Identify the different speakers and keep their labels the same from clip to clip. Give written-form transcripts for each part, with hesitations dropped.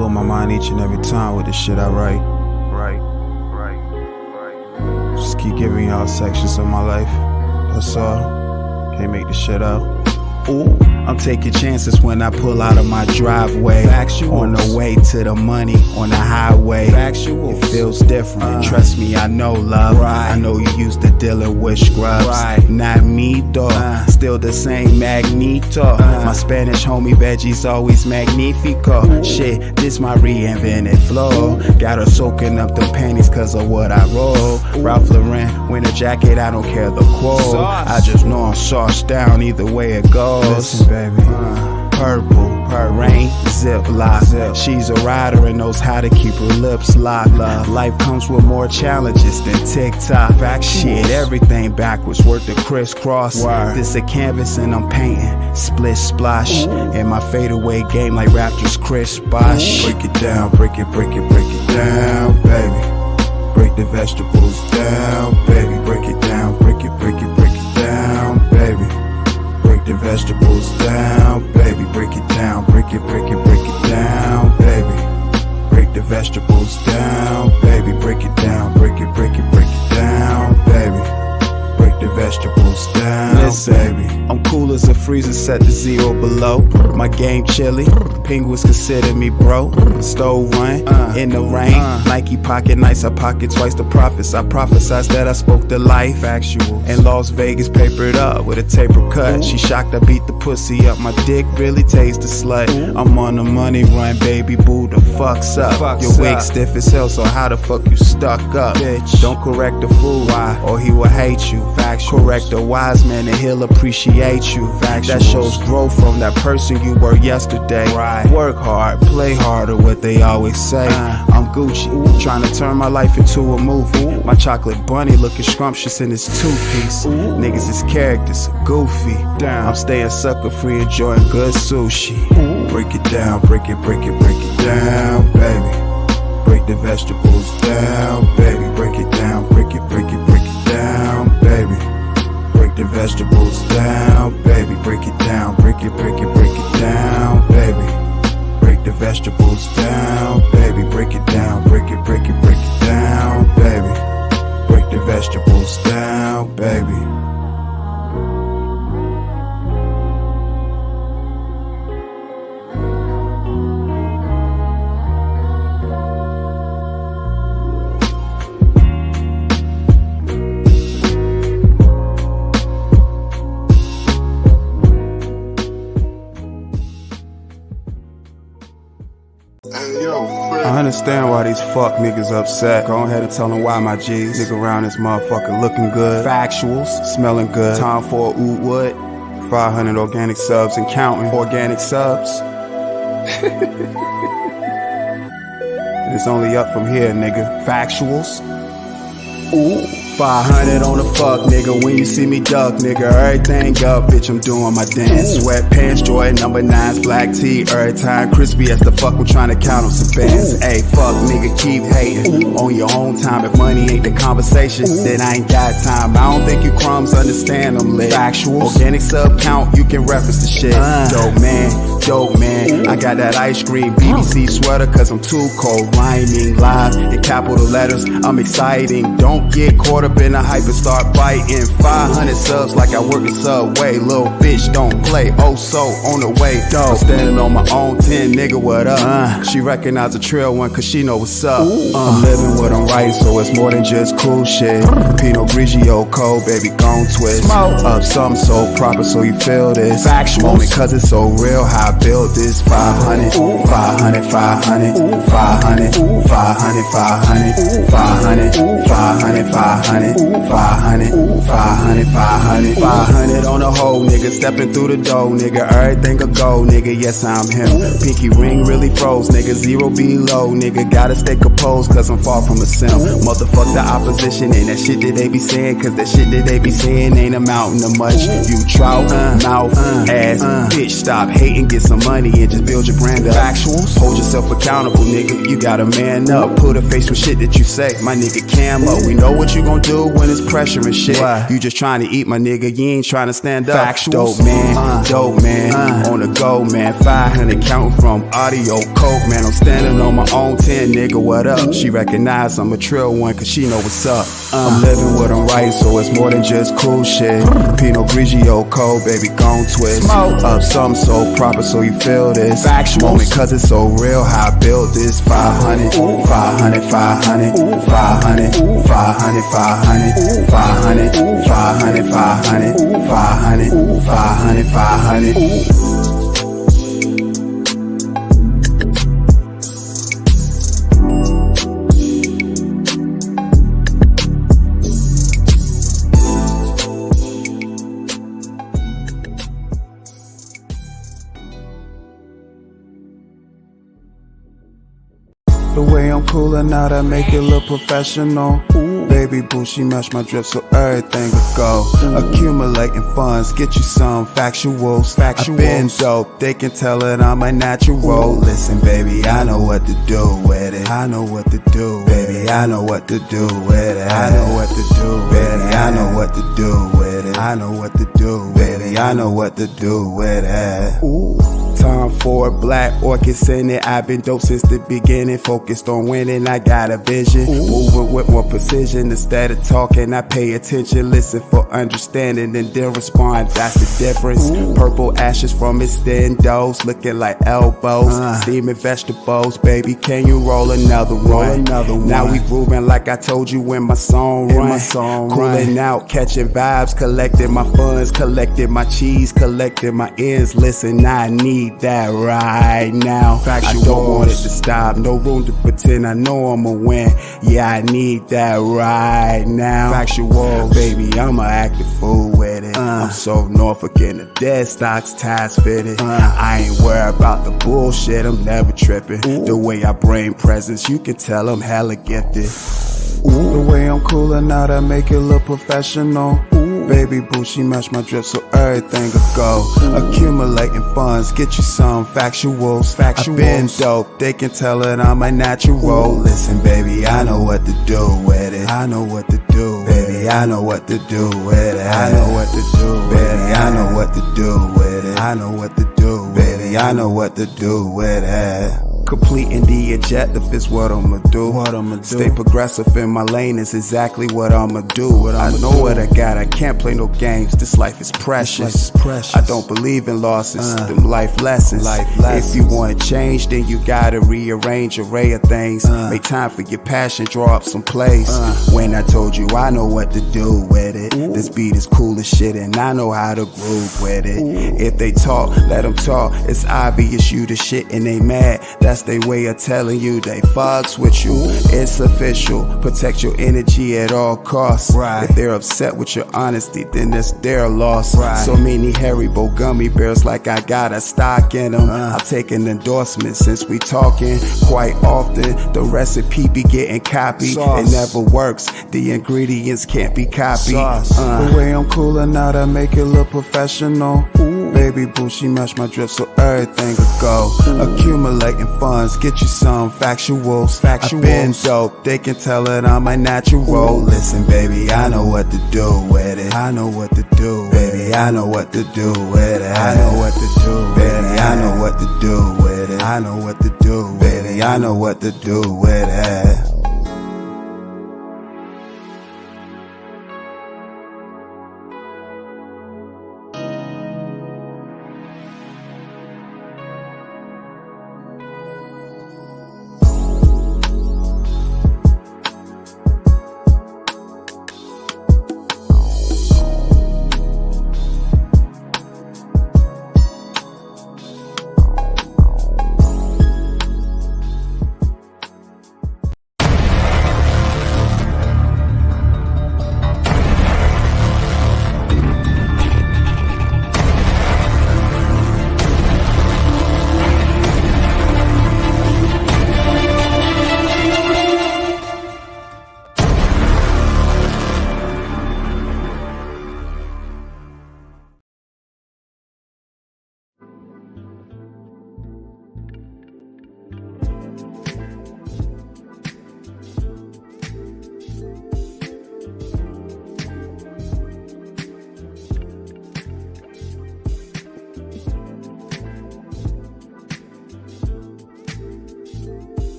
Speaker 1: blow my mind each and every time with the shit I write. Just keep giving y'all sections of my life. That's all. Can't make the shit out. Ooh, I'm taking chances when I pull out of my driveway. Factual. On the way to the money on the highway. Factual. It feels different. Trust me, I know love. Right. I know you used to dealing with scrubs. Right. Not me though. Still the same Magneto. My Spanish homie veggies always magnifico. Shit, this my reinvented flow. Got her soaking up the panties cause of what I roll. Ralph Lauren, winter jacket, I don't care the quote. I just know I'm sauced down either way it goes. Listen, baby, purple, her rain, zip lock. She's a rider and knows how to keep her lips locked. Life comes with more challenges than TikTok. Shit, everything backwards, worth the crisscross. This a canvas and I'm painting, split splash. In my fadeaway game like Raptors Chris Bosh. Break it down, break it down, baby. Break the vegetables down, baby. Break it down, break it down, baby. Break the vegetables down, baby. Break it down, break it down, baby. Break the vegetables down, baby. Break it down, break it down, baby. Break the vegetables down, listen, baby. I'm cool as a freezer set to 0 below. My game chilly, penguins consider me bro. Stove run, in the rain. Nike pocket nice, I pocket twice the profits. I prophesied that I spoke the life. Factual. In Las Vegas, papered up with a taper cut. She shocked I beat the pussy up. My dick really tastes the slut. I'm on the money run, baby boo, the fuck's up. Your wig stiff as hell, so how the fuck you stuck up? Bitch, don't correct the fool, why? Or he will hate you. Factual. Correct a wise man and he'll appreciate you. That shows growth from that person you were yesterday. Work hard, play harder, what they always say. I'm Gucci, trying to turn my life into a movie. My chocolate bunny looking scrumptious in his two-piece. Niggas is characters, goofy. I'm staying sucker free, enjoying good sushi. Break it down, break it down, baby. Break the vegetables down, baby. Break it down, break it down, baby. Break the vegetables down, baby. Break it down, break it down, baby. Break the vegetables down, baby. Break it down, break it down, baby. Break the vegetables down, baby. I understand why these fuck niggas upset. Go ahead and tell them why my G's. Nigga around this motherfucker looking good. Factuals, smelling good. Time for a oud wood. 500 organic subs and counting. Organic subs. It's only up from here, nigga. Factuals. Ooh. 500 on the fuck, nigga. When you see me duck, nigga, everything up, bitch, I'm doing my dance. Sweatpants, Jordan, number 9s, black tee, every time crispy as the fuck, I'm trying to count on some bands. Ayy, fuck, nigga, keep hating on your own time. If money ain't the conversation, then I ain't got time. I don't think you crumbs understand them lit. Factual, organic sub count, you can reference the shit. Dope man, I got that ice cream BBC sweater cause I'm too cold. Rhyming live in capital letters, I'm exciting. Don't get caught up in the hype and start biting. 500 subs like I work in Subway. Little bitch don't play, oh so on the way. I'm standing on my own 10, nigga, what up? She recognize the trail one cause she know what's up. I'm living what I'm writing, so it's more than just cool shit. Pinot Grigio cold, baby, gon' twist. Up something so proper so you feel this moment cause it's so real how I built this. 500, 500, 500, 500, 500, 500, 500, 500, 500, 500, 500, 500 on the whole, nigga. Stepping through the door, nigga. Everything a go, nigga. Yes, I'm him. Pinky ring really froze, nigga. 0 below, nigga. Gotta stay composed, cause I'm far from a sim. Motherfuck the opposition and that shit that they be saying, cause that shit that they be saying ain't amounting to much. You trout, mouth, ass, bitch, stop hating, get some money and just build your brand up. Factuals, values. Hold yourself accountable, nigga, you gotta man up. Put a face with shit that you say, my nigga Camo. We know what you gon' do when it's pressure and shit. You just trying to eat, my nigga, you ain't trying to stand up. Factuals. Dope man, on the go, man. 500 counting from audio coke, man. I'm standing on my own 10, nigga, what up? She recognize I'm a trill one, cause she know what's up. I'm living what I'm writing, so it's more than just cool shit. Pinot Grigio cold, baby, gon' twist. Up something so proper, so you feel this moment, cause it's so real how I built this. 500, 500, 500, 500, 500, 500, 500, 500, 500, 500, 500, 500. The way I'm coolin' out, I make it look professional. Baby boo, she match my drip so everything will go. Accumulating funds, get you some factuals. I've been dope, they can tell that I'm a natural. Listen, baby, I know what to do with it. I know what to do, baby. I know what to do with it. I know what to do, baby. I know what to do with it. I know what to do, baby. I know what to do with it. Time for it, black orchids in it. I've been dope since the beginning, focused on winning. I got a vision, moving with more precision. Instead of talking, I pay attention, listen for understanding, and then respond. That's the difference. Purple ashes from its thin dose, looking like elbows. Steaming vegetables, baby. Can you roll another one? Now we grooving like I told you when my song run. Cooling out, catching vibes, collecting my funds, collecting my cheese, collecting my ends. Listen, I need that right now. I don't want it to stop, no room to pretend I know I'ma win. Yeah, I need that right now. Factual, baby, I'ma act a fool with it. I'm so Norfolk in the dead stocks, ties fitted. I ain't worried about the bullshit, I'm never tripping. The way I bring presence, you can tell I'm hella gifted. The way I'm coolin' out, I make it look professional. Baby boo, she match my drip so everything will go. Accumulating funds, get you some factuals. I've been dope, they can tell that I'm a natural. Listen, baby, I know what to do with it. I know what to do, baby. I know what to do with it. I know what to do, baby. I know what to do with it. I know what to do, baby. I know what to do with it. Completing the objective is what I'ma do. Stay progressive in my lane is exactly what I'ma do. I know what I got, I can't play no games. This life is precious. I don't believe in losses, them life lessons. If you want change, then you gotta rearrange an array of things. Make time for your passion, draw up some plays. When I told you I know what to do with it. This beat is cool as shit and I know how to groove with it. If they talk, let them talk. It's obvious you the shit and they mad. That's their way of telling you they fucks with you. It's official. Protect your energy at all costs. If they're upset with your honesty, then it's their loss. So many Haribo gummy bears like I got a stock in them. I'll take an endorsement since we talking quite often. The recipe be getting copied. It never works. The ingredients can't be copied. The way I'm coolin' out, I make it look professional. Baby boo, she match my drip so everything will go. Accumulating funds, get you some factuals. I've been dope, they can tell that I'm a natural. Listen, baby, I know what to do with it. I know what to do, baby. I know what to do with it. I know what to do, baby. I know what to do with it. I know what to do, baby. I know what to do with it.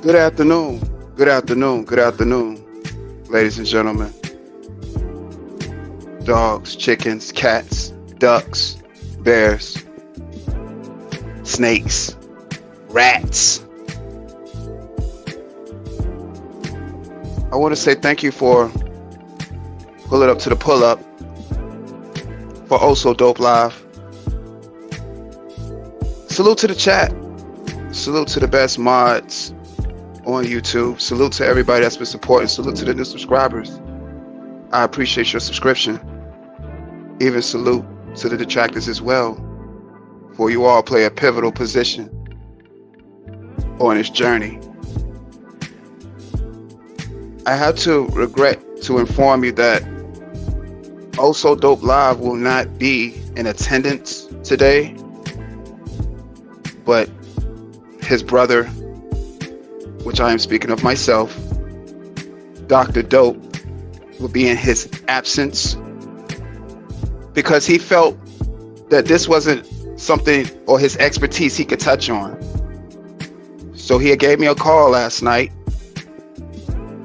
Speaker 1: Good afternoon. Good afternoon. Good afternoon, ladies and gentlemen. Dogs, chickens, cats, ducks, bears, snakes, rats. I want to say thank you for pulling up to the pull-up for Oh So Dope Live. Salute to the chat. Salute to the best mods on YouTube. Salute to everybody that's been supporting. Salute to the new subscribers. I appreciate your subscription. Even salute to the detractors as well, for you all play a pivotal position on this journey. I have to regret to inform you that Oh So Dope Live will not be in attendance today, but his brother, which I am speaking of myself, Dr. Dope, will be in his absence because he felt that this wasn't something or his expertise he could touch on. So he gave me a call last night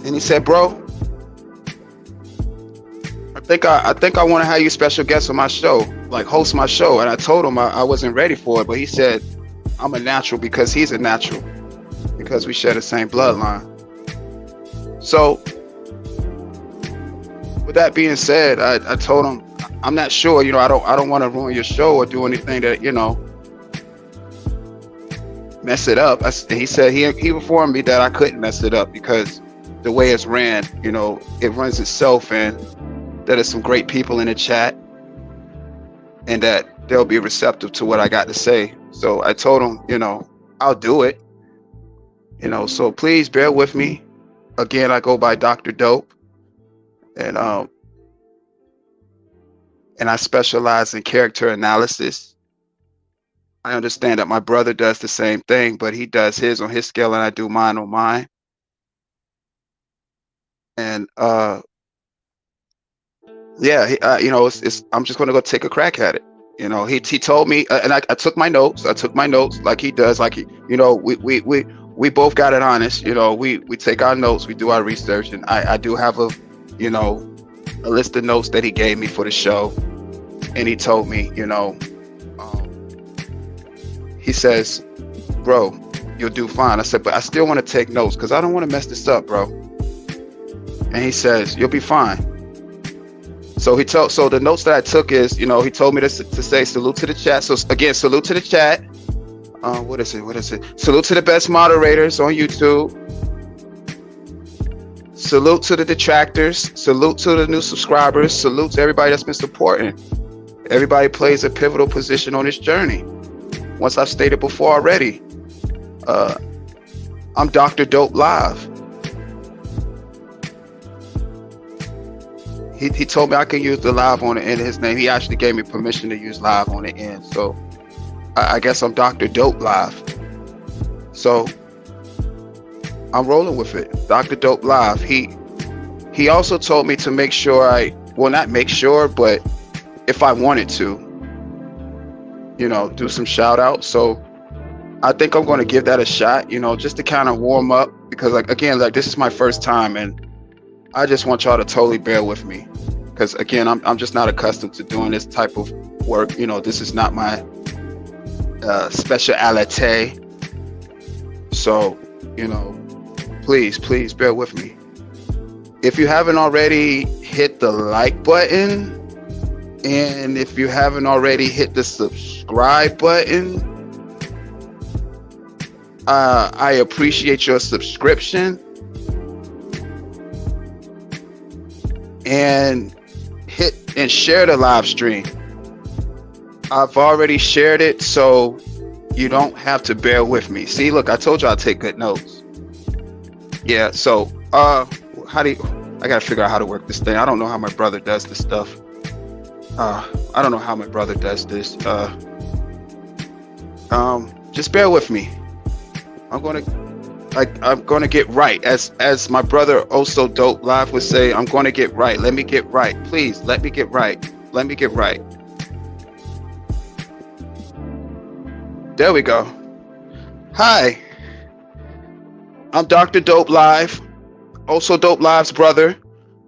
Speaker 1: and he said, bro, I think I want to have you special guest on my show, like host my show. And I told him I wasn't ready for it, but he said, I'm a natural because he's a natural, because we share the same bloodline. So with that being said, I told him, I'm not sure, you know, I don't want to ruin your show or do anything that, you know, mess it up. He said he informed me that I couldn't mess it up because the way it's ran, you know, it runs itself, and that there's some great people in the chat and that they'll be receptive to what I got to say. So I told him, you know, I'll do it, you know, so please bear with me. Again, I go by Dr. Dope, and I specialize in character analysis. I understand that my brother does the same thing, but he does his on his scale and I do mine on mine. And yeah, you know, I'm just going to go take a crack at it. You know, he told me, and I took my notes. I took my notes like he does. Like, you know, we both got it honest. You know, we take our notes, we do our research, and I do have a, you know, a list of notes that he gave me for the show. And he told me, you know, he says, bro, you'll do fine. I said, but I still want to take notes because I don't want to mess this up, bro. And he says, you'll be fine. So so the notes that I took is, you know, he told me to say salute to the chat. So again, salute to the chat. What is it? Salute to the best moderators on YouTube. Salute to the detractors. Salute to the new subscribers. Salute to everybody that's been supporting. Everybody plays a pivotal position on this journey. Once I've stated before already, I'm Dr. Dope Live. He told me I could use the live on the end of his name. He actually gave me permission to use live on the end. So I guess I'm Dr. Dope Live. So I'm rolling with it. Dr. Dope Live. He also told me to make sure not make sure, but if I wanted to, you know, do some shout outs. So I think I'm going to give that a shot, you know, just to kind of warm up, because like, again, like this is my first time and I just want y'all to totally bear with me, because again, I'm just not accustomed to doing this type of work. You know, this is not my speciality. So, you know, please bear with me. If you haven't already, hit the like button, and if you haven't already, hit the subscribe button. I appreciate your subscription. And hit and share the live stream. I've already shared it, so you don't have to bear with me. See, look, I told you I'll take good notes. Yeah, so I gotta figure out how to work this thing. I don't know how my brother does this stuff. I don't know how my brother does this. Just bear with me. I'm gonna get right, as my brother Oh So Dope Live would say. I'm gonna get right. Let me get right, please. Let me get right. Let me get right. There we go. Hi. I'm Dr. Dope Live, also Dope Live's brother.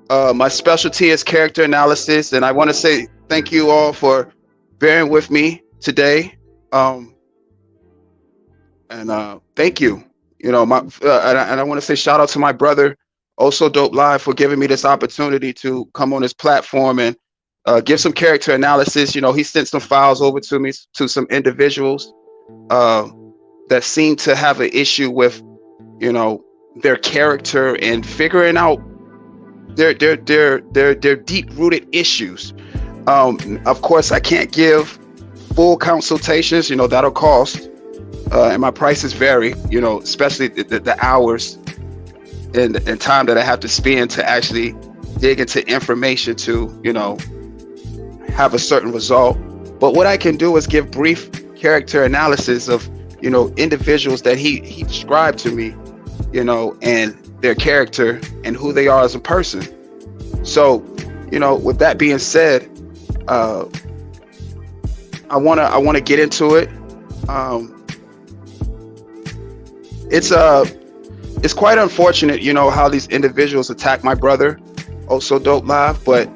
Speaker 1: My specialty is character analysis, and I want to say thank you all for bearing with me today. Thank you. You know, and I want to say shout out to my brother, also Dope Live, for giving me this opportunity to come on this platform and give some character analysis. You know, he sent some files over to me, to some individuals that seem to have an issue with, you know, their character and figuring out their deep-rooted issues. Of course, I can't give full consultations. You know, that'll cost, and my prices vary. You know, especially the hours and time that I have to spend to actually dig into information to, you know, have a certain result. But what I can do is give brief character analysis of, you know, individuals that he described to me, you know, and their character and who they are as a person. So, you know, with that being said, I wanna get into it. It's quite unfortunate, you know, how these individuals attack my brother, also Dope Live. But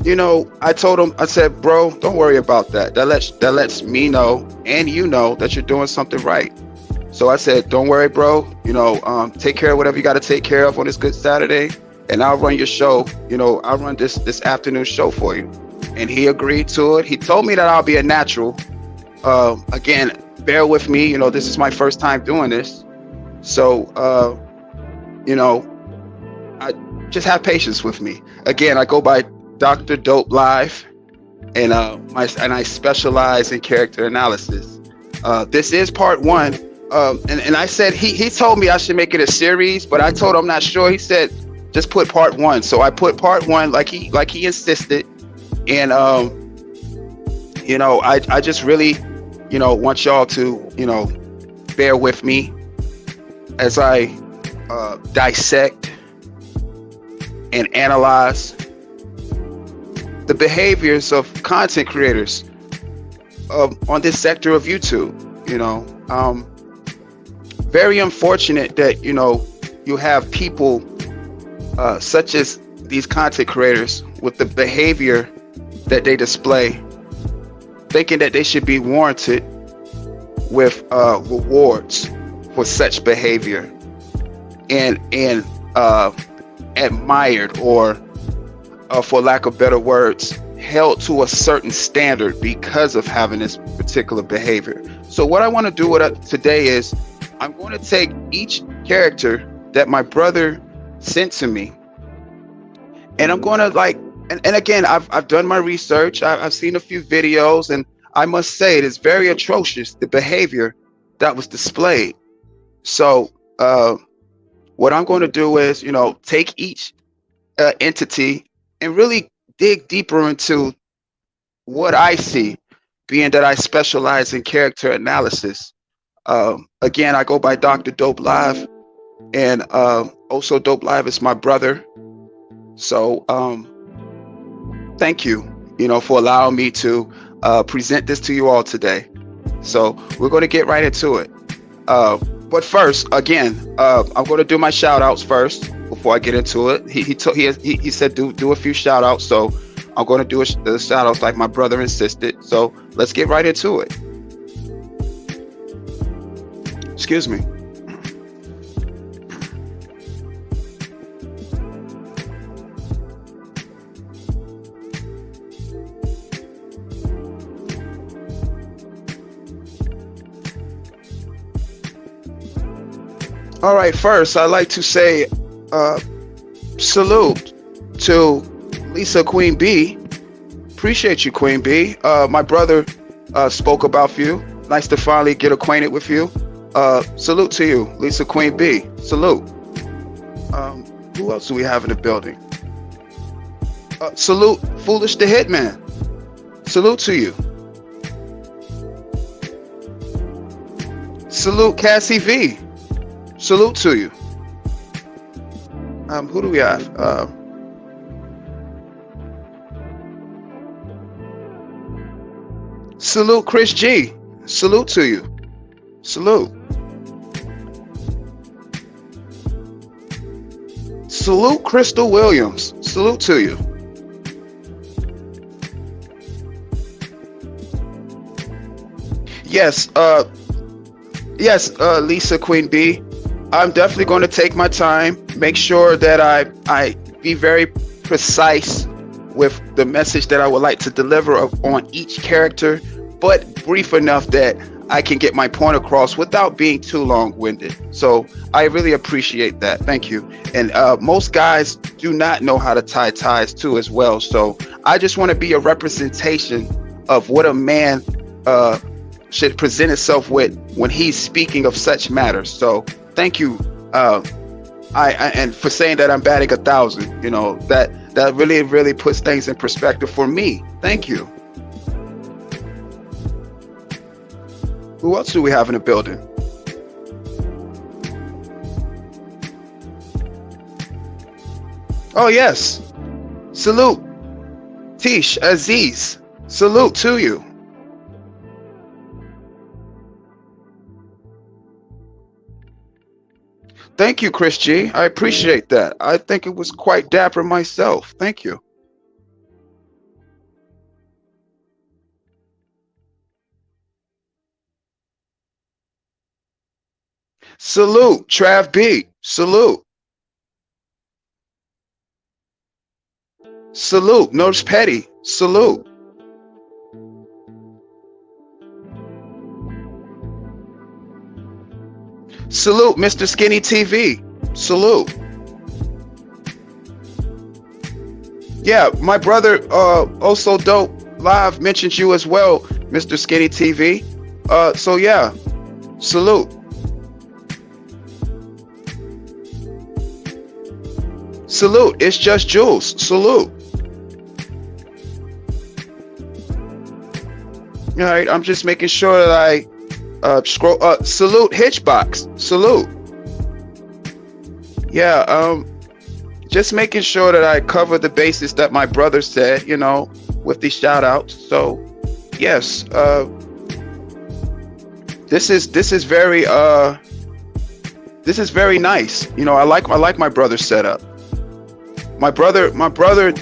Speaker 1: you know, I told him, I said, bro, don't worry about that. That lets me know and you know that you're doing something right. So I said, don't worry, bro. You know, take care of whatever you got to take care of on this good Saturday, and I'll run your show. You know, I'll run this afternoon show for you. And he agreed to it. He told me that I'll be a natural. Again, bear with me. You know, this is my first time doing this. So, you know, I just have patience with me. Again, I go by Dr. Dope Live, and I specialize in character analysis. This is part one. And I said, he told me I should make it a series, but I told him I'm not sure. He said, just put part one. So I put part one like he insisted. And, you know, I just really, you know, want y'all to, you know, bear with me as I dissect and analyze the behaviors of content creators on this sector of YouTube. You know, very unfortunate that, you know, you have people such as these content creators with the behavior that they display, thinking that they should be warranted with rewards for such behavior and admired, or for lack of better words, held to a certain standard because of having this particular behavior. So what I want to do with today is I'm going to take each character that my brother sent to me, and I'm going to and again, I've done my research. I've seen a few videos, and I must say it is very atrocious, the behavior that was displayed. So what I'm going to do is, you know, take each entity and really dig deeper into what I see, being that I specialize in character analysis. Again, I go by Dr. Dope Live, and also Dope Live is my brother. So thank you, you know, for allowing me to present this to you all today. So we're going to get right into it. But first, again, I'm going to do my shout outs first before I get into it. He said do a few shout outs. So I'm going to do the shout outs like my brother insisted. So let's get right into it. Excuse me. All right, first, I'd like to say salute to Lisa Queen B. Appreciate you, Queen B. My brother spoke about you. Nice to finally get acquainted with you. Salute to you, Lisa Queen B. Salute. Who else do we have in the building? Salute Foolish the Hitman. Salute to you. Salute Cassie V. Salute to you. Who do we have? Salute Chris G. Salute to you. Salute.
Speaker 2: Salute Crystal Williams. Salute to you. Yes, Lisa Queen B. I'm definitely going to take my time, make sure that I be very precise with the message that I would like to deliver on each character, but brief enough that I can get my point across without being too long-winded. So I really appreciate that. Thank you. And most guys do not know how to tie ties too as well. So I just want to be a representation of what a man should present itself with when he's speaking of such matters. So thank you. And for saying that I'm batting 1,000, you know, that really puts things in perspective for me. Thank you. Who else do we have in the building? Oh, yes. Salute. Tish Aziz. Salute to you. Thank you, Chris G. I appreciate that. I think it was quite dapper myself. Thank you. Salute, Trav B. Salute. Salute, Nurse Petty. Salute. Salute, Mr. Skinny TV. Salute. Yeah, my brother, also Dope Live mentioned you as well, Mr. Skinny TV. So yeah, salute. Salute, it's just Jules. Salute. All right, I'm just making sure that I scroll. Salute, Hitchbox. Salute. Yeah, just making sure that I cover the bases that my brother said, you know, with these shout outs. So yes, this is very nice. You know, I like my brother's setup. My brother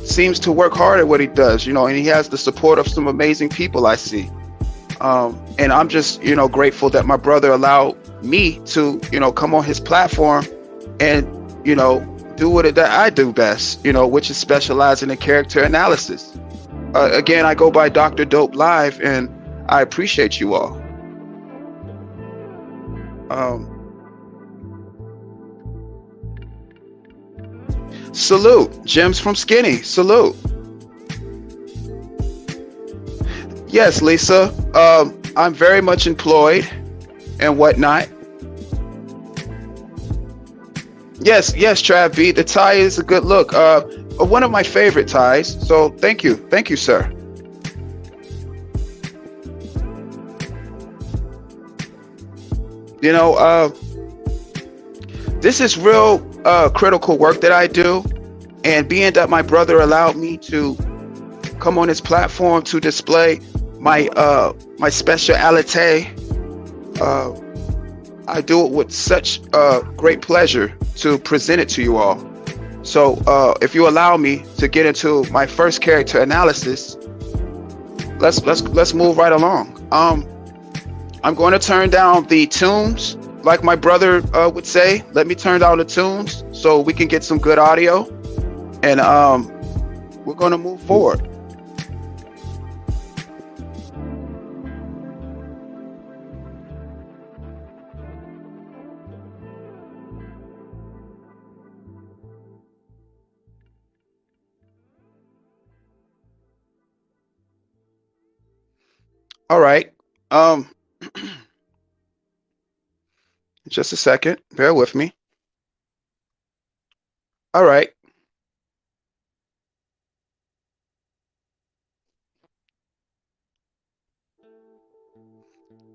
Speaker 2: seems to work hard at what he does, you know, and he has the support of some amazing people I see. And I'm just, you know, grateful that my brother allowed me to, you know, come on his platform and, you know, do what that I do best, you know, which is specializing in character analysis. Again, I go by Dr. Dope Live, and I appreciate you all. Salute, Gems from Skinny. Salute. Yes, Lisa. I'm very much employed and whatnot. Yes, Trav B. The tie is a good look. One of my favorite ties. So thank you, sir. You know, this is real critical work that I do, and being that my brother allowed me to come on his platform to display my my speciality, I do it with such great pleasure to present it to you all. So if you allow me to get into my first character analysis, let's move right along. I'm going to turn down the tunes, like my brother would say. Let me turn down the tunes so we can get some good audio, and we're going to move forward. All right. Just a second. Bear with me. All right.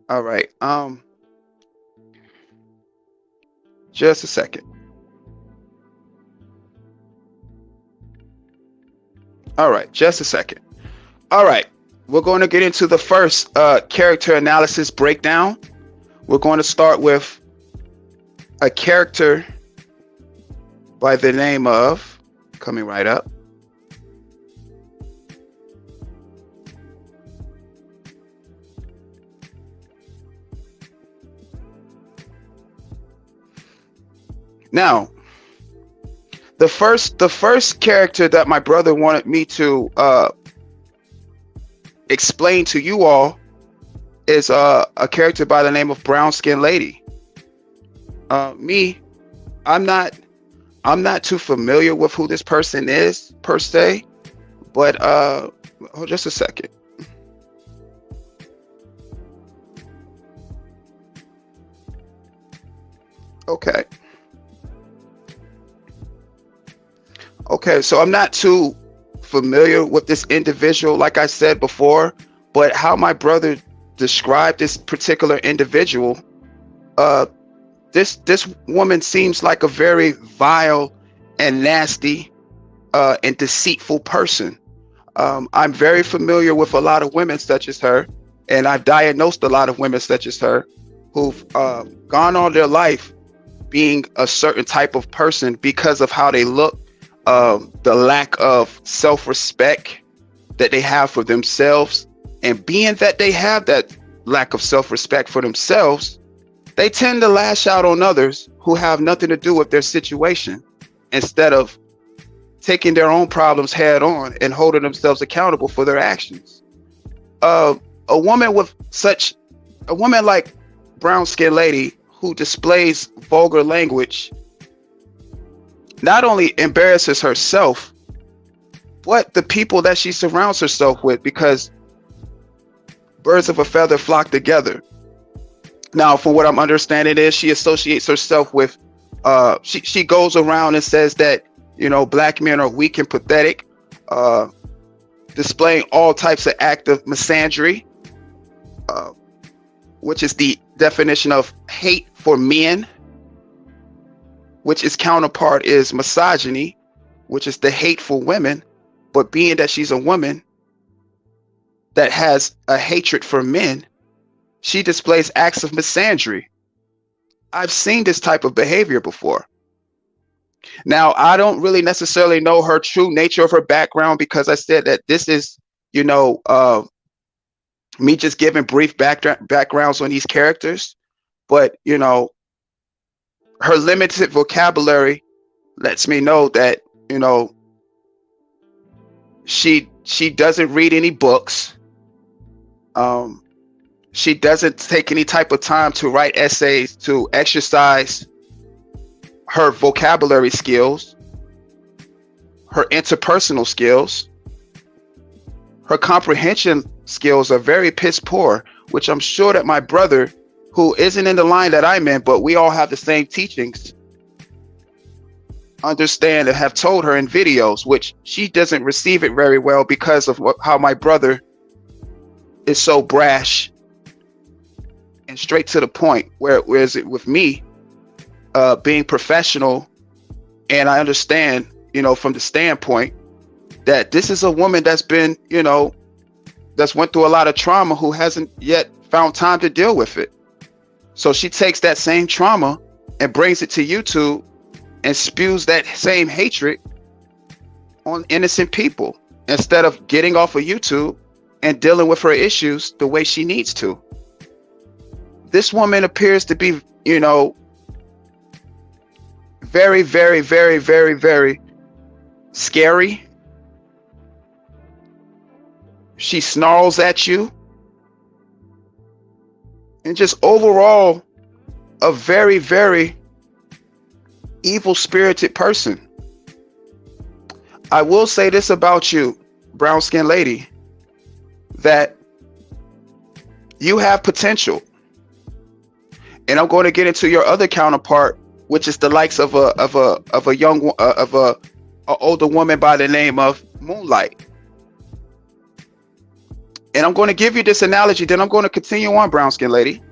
Speaker 2: All right. Just a second. All right. Just a second. All right. We're going to get into the first character analysis breakdown. We're going to start with a character by the name of, coming right up, now the first character that my brother wanted me to explain to you all is a character by the name of Brown Skin Lady. I'm not too familiar with who this person is per se, but hold just a second. Okay, so I'm not too familiar with this individual, like I said before, but how my brother described this particular individual, this woman seems like a very vile and nasty and deceitful person. I'm very familiar with a lot of women such as her, and I've diagnosed a lot of women such as her who've gone all their life being a certain type of person because of how they look, the lack of self-respect that they have for themselves, and being that they have that lack of self-respect for themselves, they tend to lash out on others who have nothing to do with their situation, instead of taking their own problems head on and holding themselves accountable for their actions. A woman like Brown Skin Lady, who displays vulgar language, not only embarrasses herself, but the people that she surrounds herself with, because birds of a feather flock together. Now, from what I'm understanding is she associates herself with, she goes around and says that, black men are weak and pathetic, displaying all types of acts of misandry, which is the definition of hate for men, which its counterpart is misogyny, which is the hate for women. But being that she's a woman that has a hatred for men, she displays acts of misandry. I've seen this type of behavior before. Now, I don't really necessarily know her true nature of her background, because I said that this is, me just giving brief backgrounds on these characters. But, her limited vocabulary lets me know that, she doesn't read any books. She doesn't take any type of time to write essays to exercise her vocabulary skills, her interpersonal skills. Her comprehension skills are very piss poor, which I'm sure that my brother, who isn't in the line that I'm in, but we all have the same teachings, understand and have told her in videos, which she doesn't receive it very well because of how my brother is so brash and straight to the point. Whereas it with me, being professional, and I understand, from the standpoint that this is a woman that's been, that's went through a lot of trauma, who hasn't yet found time to deal with it. So she takes that same trauma and brings it to YouTube and spews that same hatred on innocent people, instead of getting off of YouTube and dealing with her issues the way she needs to. This woman appears to be, very, very, very, very, very scary. She snarls at you, and just overall a very, very evil-spirited person. I will say this about you, Brown Skin Lady, that you have potential. And I'm going to get into your other counterpart, which is the likes of a older woman by the name of Moonlight. And I'm going to give you this analogy, then I'm going to continue on, Brown Skin Lady.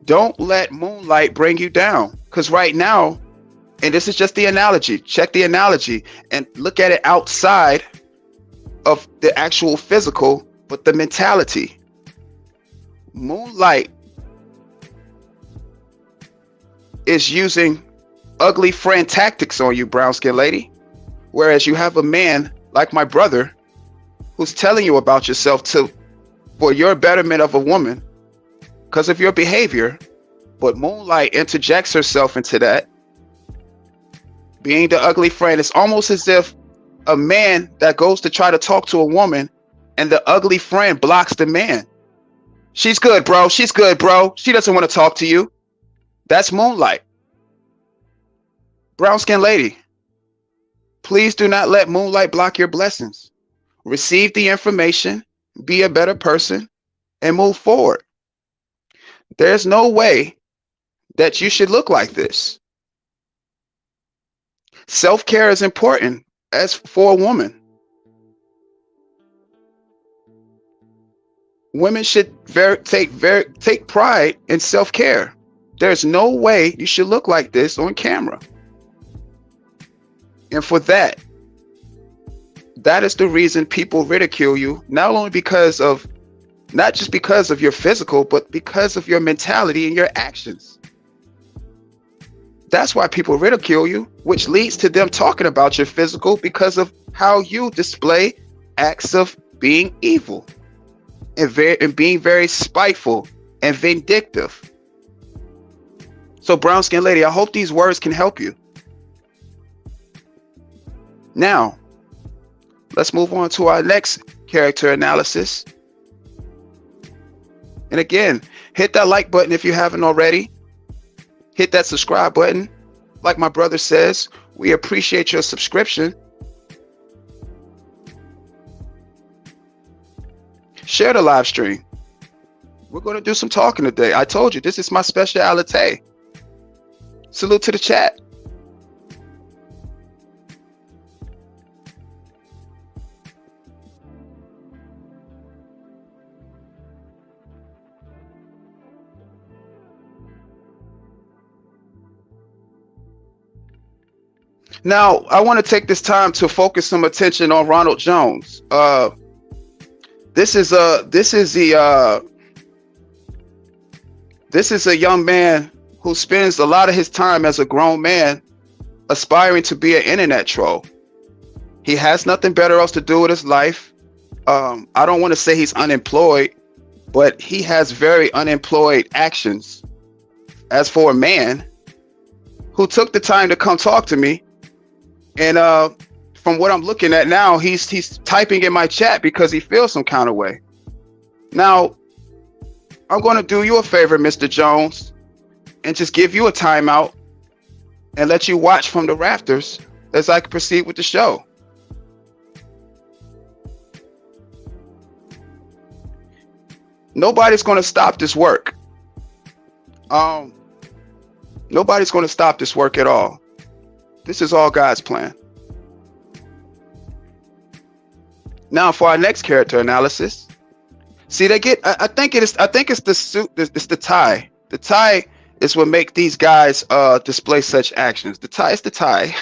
Speaker 2: Don't let Moonlight bring you down, because right now, and this is just the analogy, check the analogy and look at it outside of the actual physical, but the mentality. Moonlight is using ugly friend tactics on you, brown skin lady. Whereas you have a man like my brother who's telling you about yourself for your betterment of a woman because of your behavior. But Moonlight interjects herself into that, being the ugly friend. It's almost as if a man that goes to try to talk to a woman and the ugly friend blocks the man. She's good, bro. She's good, bro. She doesn't want to talk to you. That's Moonlight. Brown skin lady, please do not let Moonlight block your blessings. Receive the information, be a better person, and move forward. There's no way that you should look like this. Self-care is important as for a woman. Women should take pride in self-care. There's no way you should look like this on camera. And for that is the reason people ridicule you, not just because of your physical, but because of your mentality and your actions. That's why people ridicule you, which leads to them talking about your physical because of how you display acts of being evil and being very spiteful and vindictive. So brown skin lady, I hope these words can help you. Now, let's move on to our next character analysis. And again, hit that like button if you haven't already. Hit that subscribe button. Like my brother says, we appreciate your subscription. Share the live stream. We're going to do some talking today. I told you, this is my specialty. Salute to the chat. Now, I want to take this time to focus some attention on Ronald Jones. This is a young man who spends a lot of his time as a grown man aspiring to be an internet troll. He has nothing better else to do with his life. I don't want to say he's unemployed, but he has very unemployed actions. As for a man who took the time to come talk to me, and from what I'm looking at now, he's typing in my chat because he feels some kind of way. Now, I'm going to do you a favor, Mr. Jones, and just give you a timeout and let you watch from the rafters as I proceed with the show. Nobody's going to stop this work. Nobody's going to stop this work at all. This is all God's plan. Now for our next character analysis. See, I think it's the suit, it's the tie. The tie is what make these guys display such actions. The tie is the tie.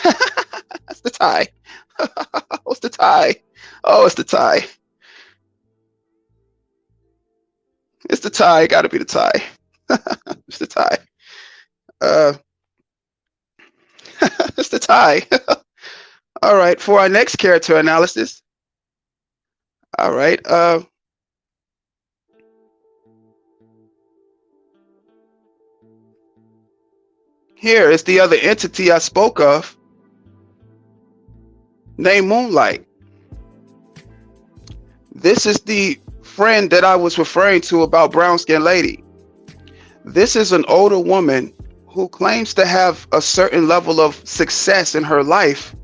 Speaker 2: That's the tie. What's the tie? Oh, it's the tie. It's the tie. It gotta be the tie. It's the tie. It's the tie. All right, for our next character analysis. All right. Here is the other entity I spoke of, named Moonlight. This is the friend that I was referring to about brown skin lady. This is an older woman who claims to have a certain level of success in her life,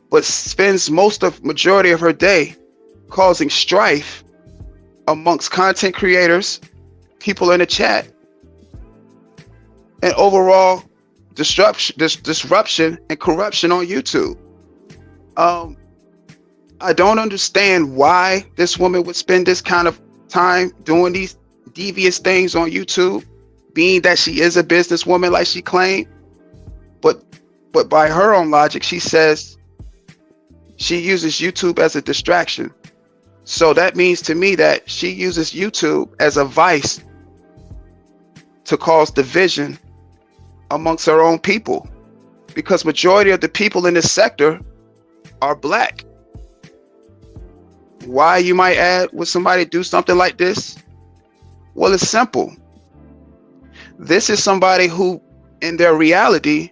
Speaker 2: but spends majority of her day causing strife amongst content creators, people in the chat, and overall disruption and corruption on YouTube. I don't understand why this woman would spend this kind of time doing these devious things on YouTube, being that she is a businesswoman like she claimed. But by her own logic, she says she uses YouTube as a distraction. So that means to me that she uses YouTube as a vice to cause division amongst her own people. because majority of the people in this sector are black. Why, you might add, would somebody do something like this? Well, it's simple. This is somebody who, in their reality,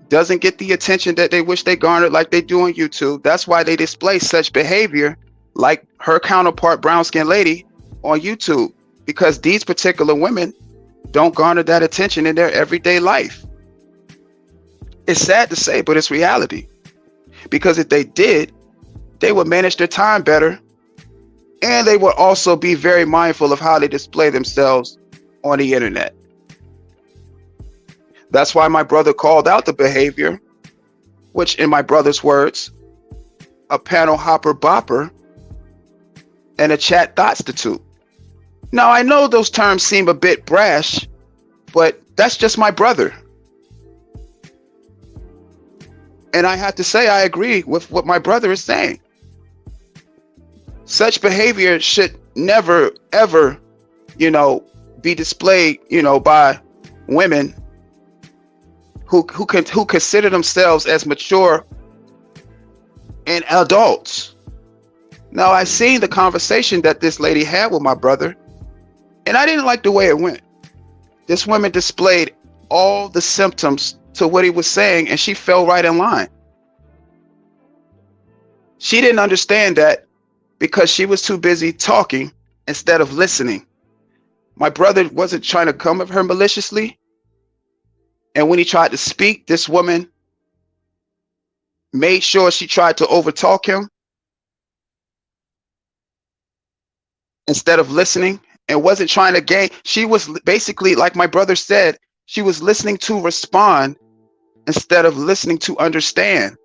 Speaker 2: doesn't get the attention that they wish they garnered like they do on YouTube. That's why they display such behavior like her counterpart, brown skinned lady, on YouTube, because these particular women don't garner that attention in their everyday life. It's sad to say, but it's reality. Because if they did, they would manage their time better, and they would also be very mindful of how they display themselves on the internet. That's why my brother called out the behavior, which in my brother's words, a panel hopper bopper and a chat prostitute. Now, I know those terms seem a bit brash, but that's just my brother. And I have to say, I agree with what my brother is saying. Such behavior should never, ever, be displayed, by women who consider themselves as mature and adults. Now, I seen the conversation that this lady had with my brother, and I didn't like the way it went. This woman displayed all the symptoms to what he was saying, and she fell right in line. She didn't understand that because she was too busy talking instead of listening. My brother wasn't trying to come at her maliciously. And when he tried to speak, this woman made sure she tried to overtalk him instead of listening, and wasn't trying to gain. She was basically, like my brother said, she was listening to respond instead of listening to understand.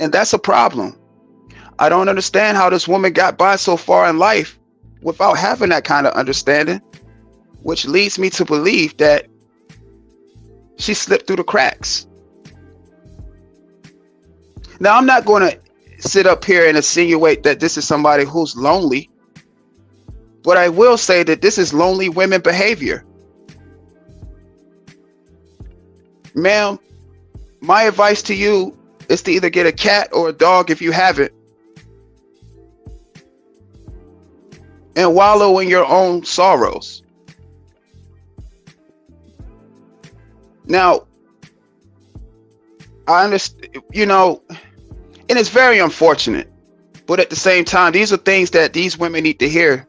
Speaker 2: And that's a problem. I don't understand how this woman got by so far in life without having that kind of understanding, which leads me to believe that she slipped through the cracks. Now, I'm not going to sit up here and insinuate that this is somebody who's lonely, but I will say that this is lonely women behavior. Ma'am, my advice to you is to either get a cat or a dog if you have it, and wallow in your own sorrows. Now, I understand, and it's very unfortunate, but at the same time, these are things that these women need to hear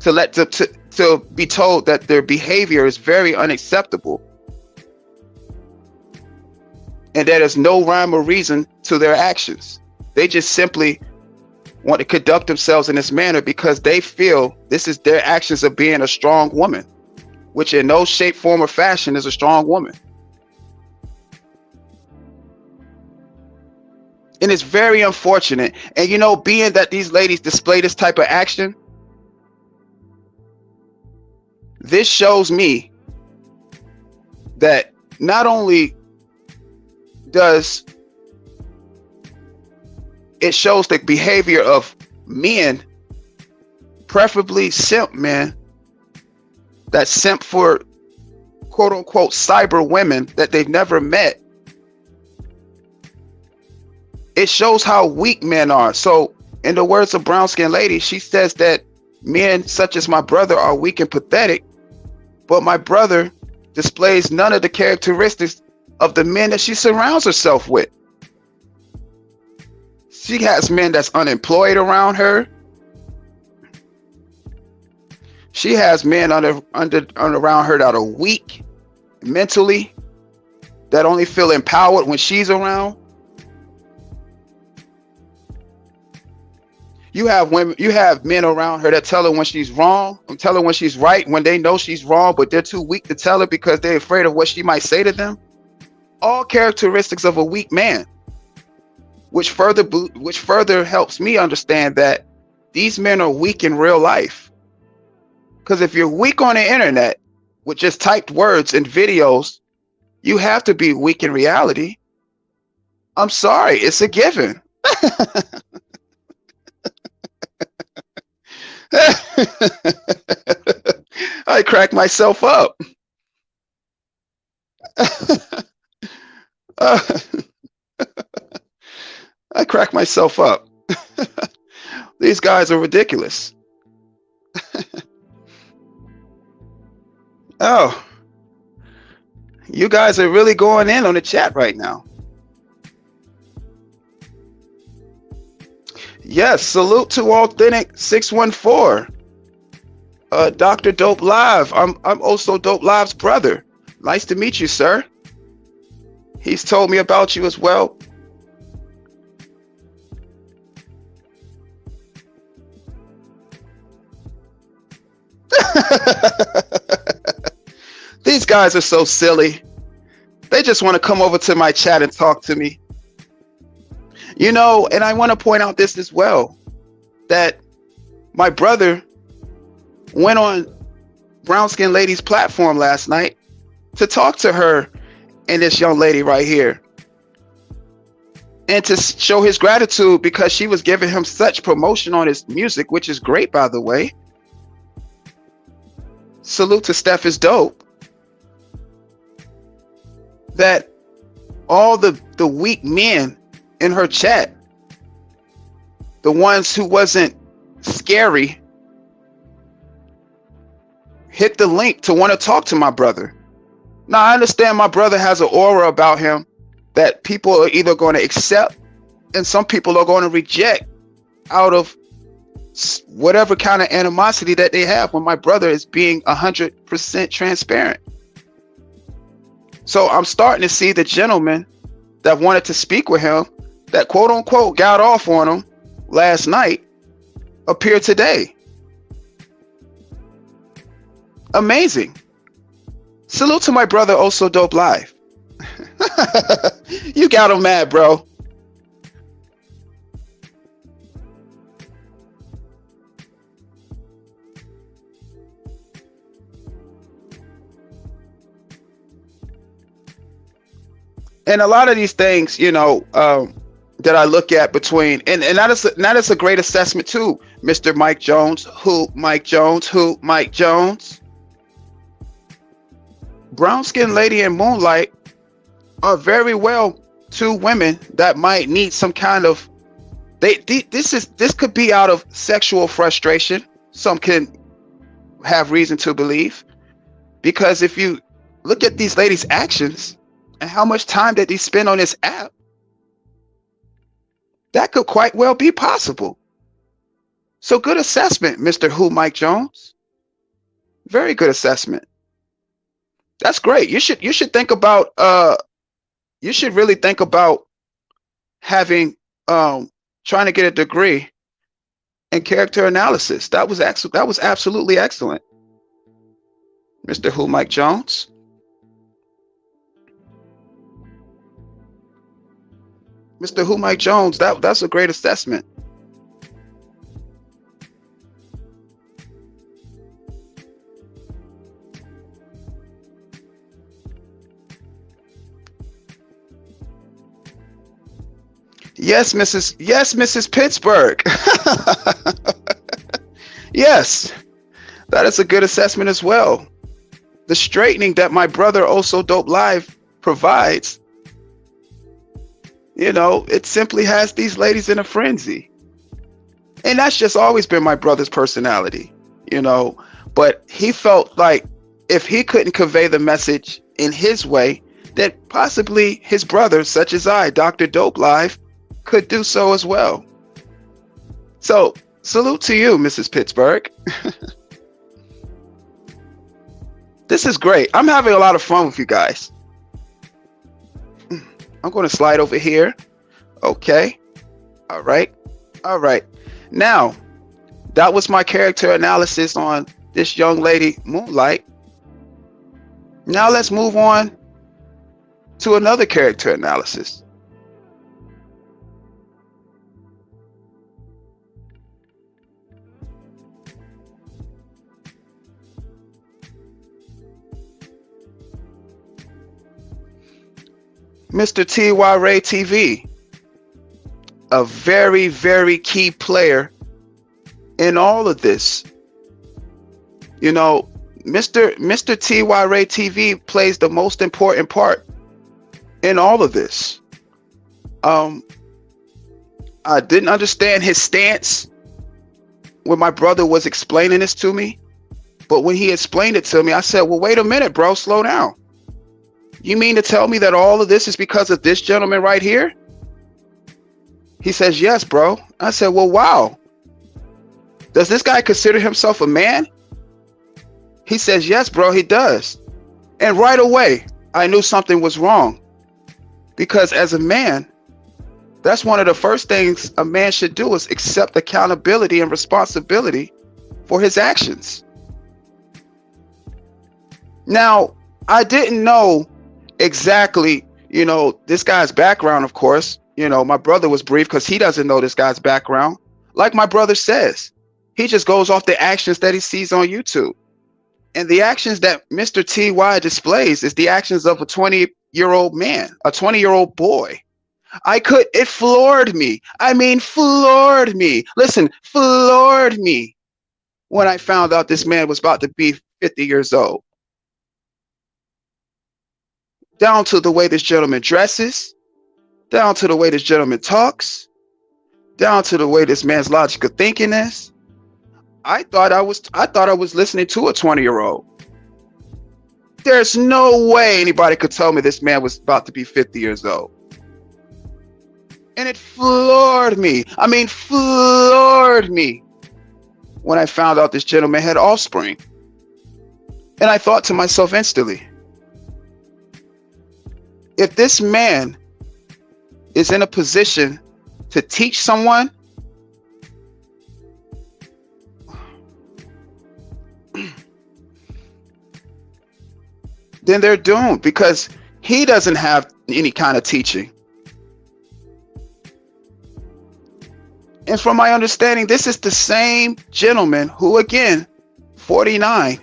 Speaker 2: to be told that their behavior is very unacceptable, and that there's no rhyme or reason to their actions. They just simply want to conduct themselves in this manner because they feel this is their actions of being a strong woman, which in no shape, form, or fashion is a strong woman. And it's very unfortunate. And being that these ladies display this type of action, this shows me that not only does it shows the behavior of men, preferably simp men, that simp for quote unquote cyber women that they've never met. It shows how weak men are. So in the words of brown skinned lady, she says that men such as my brother are weak and pathetic, but my brother displays none of the characteristics of the men that she surrounds herself with. She has men that's unemployed around her. She has men around her that are weak mentally, that only feel empowered when she's around. You have men around her that tell her when she's wrong, and tell her when she's right, when they know she's wrong, but they're too weak to tell her because they're afraid of what she might say to them. All characteristics of a weak man, which further helps me understand that these men are weak in real life. Because if you're weak on the internet with just typed words and videos, you have to be weak in reality. I'm sorry, it's a given. I crack myself up. Uh, I crack myself up. These guys are ridiculous. Oh, you guys are really going in on the chat right now. Yes, salute to Authentic 614. Dr. Dope Live. I'm also Dope Live's brother. Nice to meet you, sir. He's told me about you as well. These guys are so silly. They just want to come over to my chat and talk to me. You know, and I want to point out this as well, that my brother went on Brown Skin Lady's platform last night to talk to her and this young lady right here, and to show his gratitude because she was giving him such promotion on his music, which is great, by the way. Salute to Steph is Dope. That all the weak men in her chat, the ones who wasn't scary, hit the link to want to talk to my brother. Now, I understand my brother has an aura about him that people are either going to accept and some people are going to reject out of whatever kind of animosity that they have when my brother is being 100% transparent. So I'm starting to see the gentleman that wanted to speak with him, that quote unquote got off on him last night, appear today. Amazing. Salute to my brother, also Dope Live. You got him mad, bro. And a lot of these things, you know, that I look at between, and that is a great assessment too, Mr. Mike Jones, who Mike Jones. Brown Skin Lady and Moonlight are very well two women that might need some kind of, this could be out of sexual frustration. Some can have reason to believe, because if you look at these ladies' actions and how much time that they spend on this app, that could quite well be possible. So good assessment, Mr. Who Mike Jones. Very good assessment. That's great. You should think about you should really think about having trying to get a degree in character analysis. That was absolutely excellent, Mr. Who Mike Jones. Mr. Who Mike Jones, that's a great assessment. Yes, Mrs. Pittsburgh. Yes, that is a good assessment as well. The straightening that my brother also Dope Live provides, you know, it simply has these ladies in a frenzy. And that's just always been my brother's personality, you know. But he felt like if he couldn't convey the message in his way, that possibly his brother, such as I, Dr. Dope Live, could do so as well. So salute to you, Mrs. Pittsburgh. This is great. I'm having a lot of fun with you guys. I'm going to slide over here. Okay. All right. Now, that was my character analysis on this young lady, Moonlight. Now let's move on to another character analysis. Mr. T.Y. Ray TV, a very, very key player in all of this. You know, Mr. T.Y. Ray TV plays the most important part in all of this. I didn't understand his stance when my brother was explaining this to me. But when he explained it to me, I said, well, wait a minute, bro, slow down. You mean to tell me that all of this is because of this gentleman right here? He says, yes, bro. I said, well, wow. Does this guy consider himself a man? He says, yes, bro, he does. And right away, I knew something was wrong. Because as a man, that's one of the first things a man should do is accept accountability and responsibility for his actions. Now, I didn't know exactly, this guy's background, of course. My brother was brief because he doesn't know this guy's background. Like my brother says, he just goes off the actions that he sees on YouTube. And the actions that Mr. TY displays is the actions of a 20-year-old man, a 20-year-old boy. It floored me. I mean, floored me. Listen, floored me when I found out this man was about to be 50 years old. Down to the way this gentleman dresses, down to the way this gentleman talks, down to the way this man's logical thinking is. I thought I was listening to a 20-year-old. There's no way anybody could tell me this man was about to be 50 years old. And it floored me. I mean, floored me when I found out this gentleman had offspring. And I thought to myself instantly, if this man is in a position to teach someone, then they're doomed, because he doesn't have any kind of teaching. And from my understanding, this is the same gentleman who, again, 49.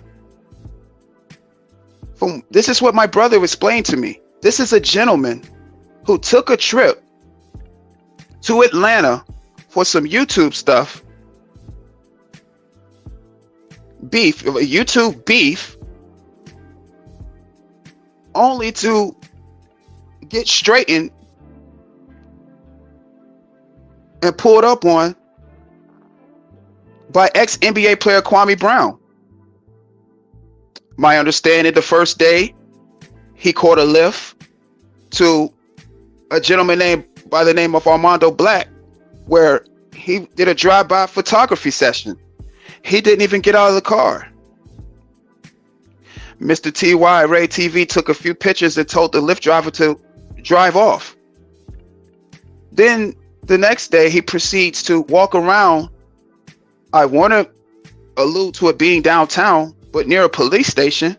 Speaker 2: This is what my brother explained to me. This is a gentleman who took a trip to Atlanta for some YouTube stuff, YouTube beef, only to get straightened and pulled up on by ex-NBA player Kwame Brown. My understanding, the first day he caught a lift to a gentleman by the name of Armando Black, where he did a drive-by photography session. He didn't even get out of the car. Mr. TY Ray TV took a few pictures and told the Lyft driver to drive off. Then the next day he proceeds to walk around. I want to allude to it being downtown, but near a police station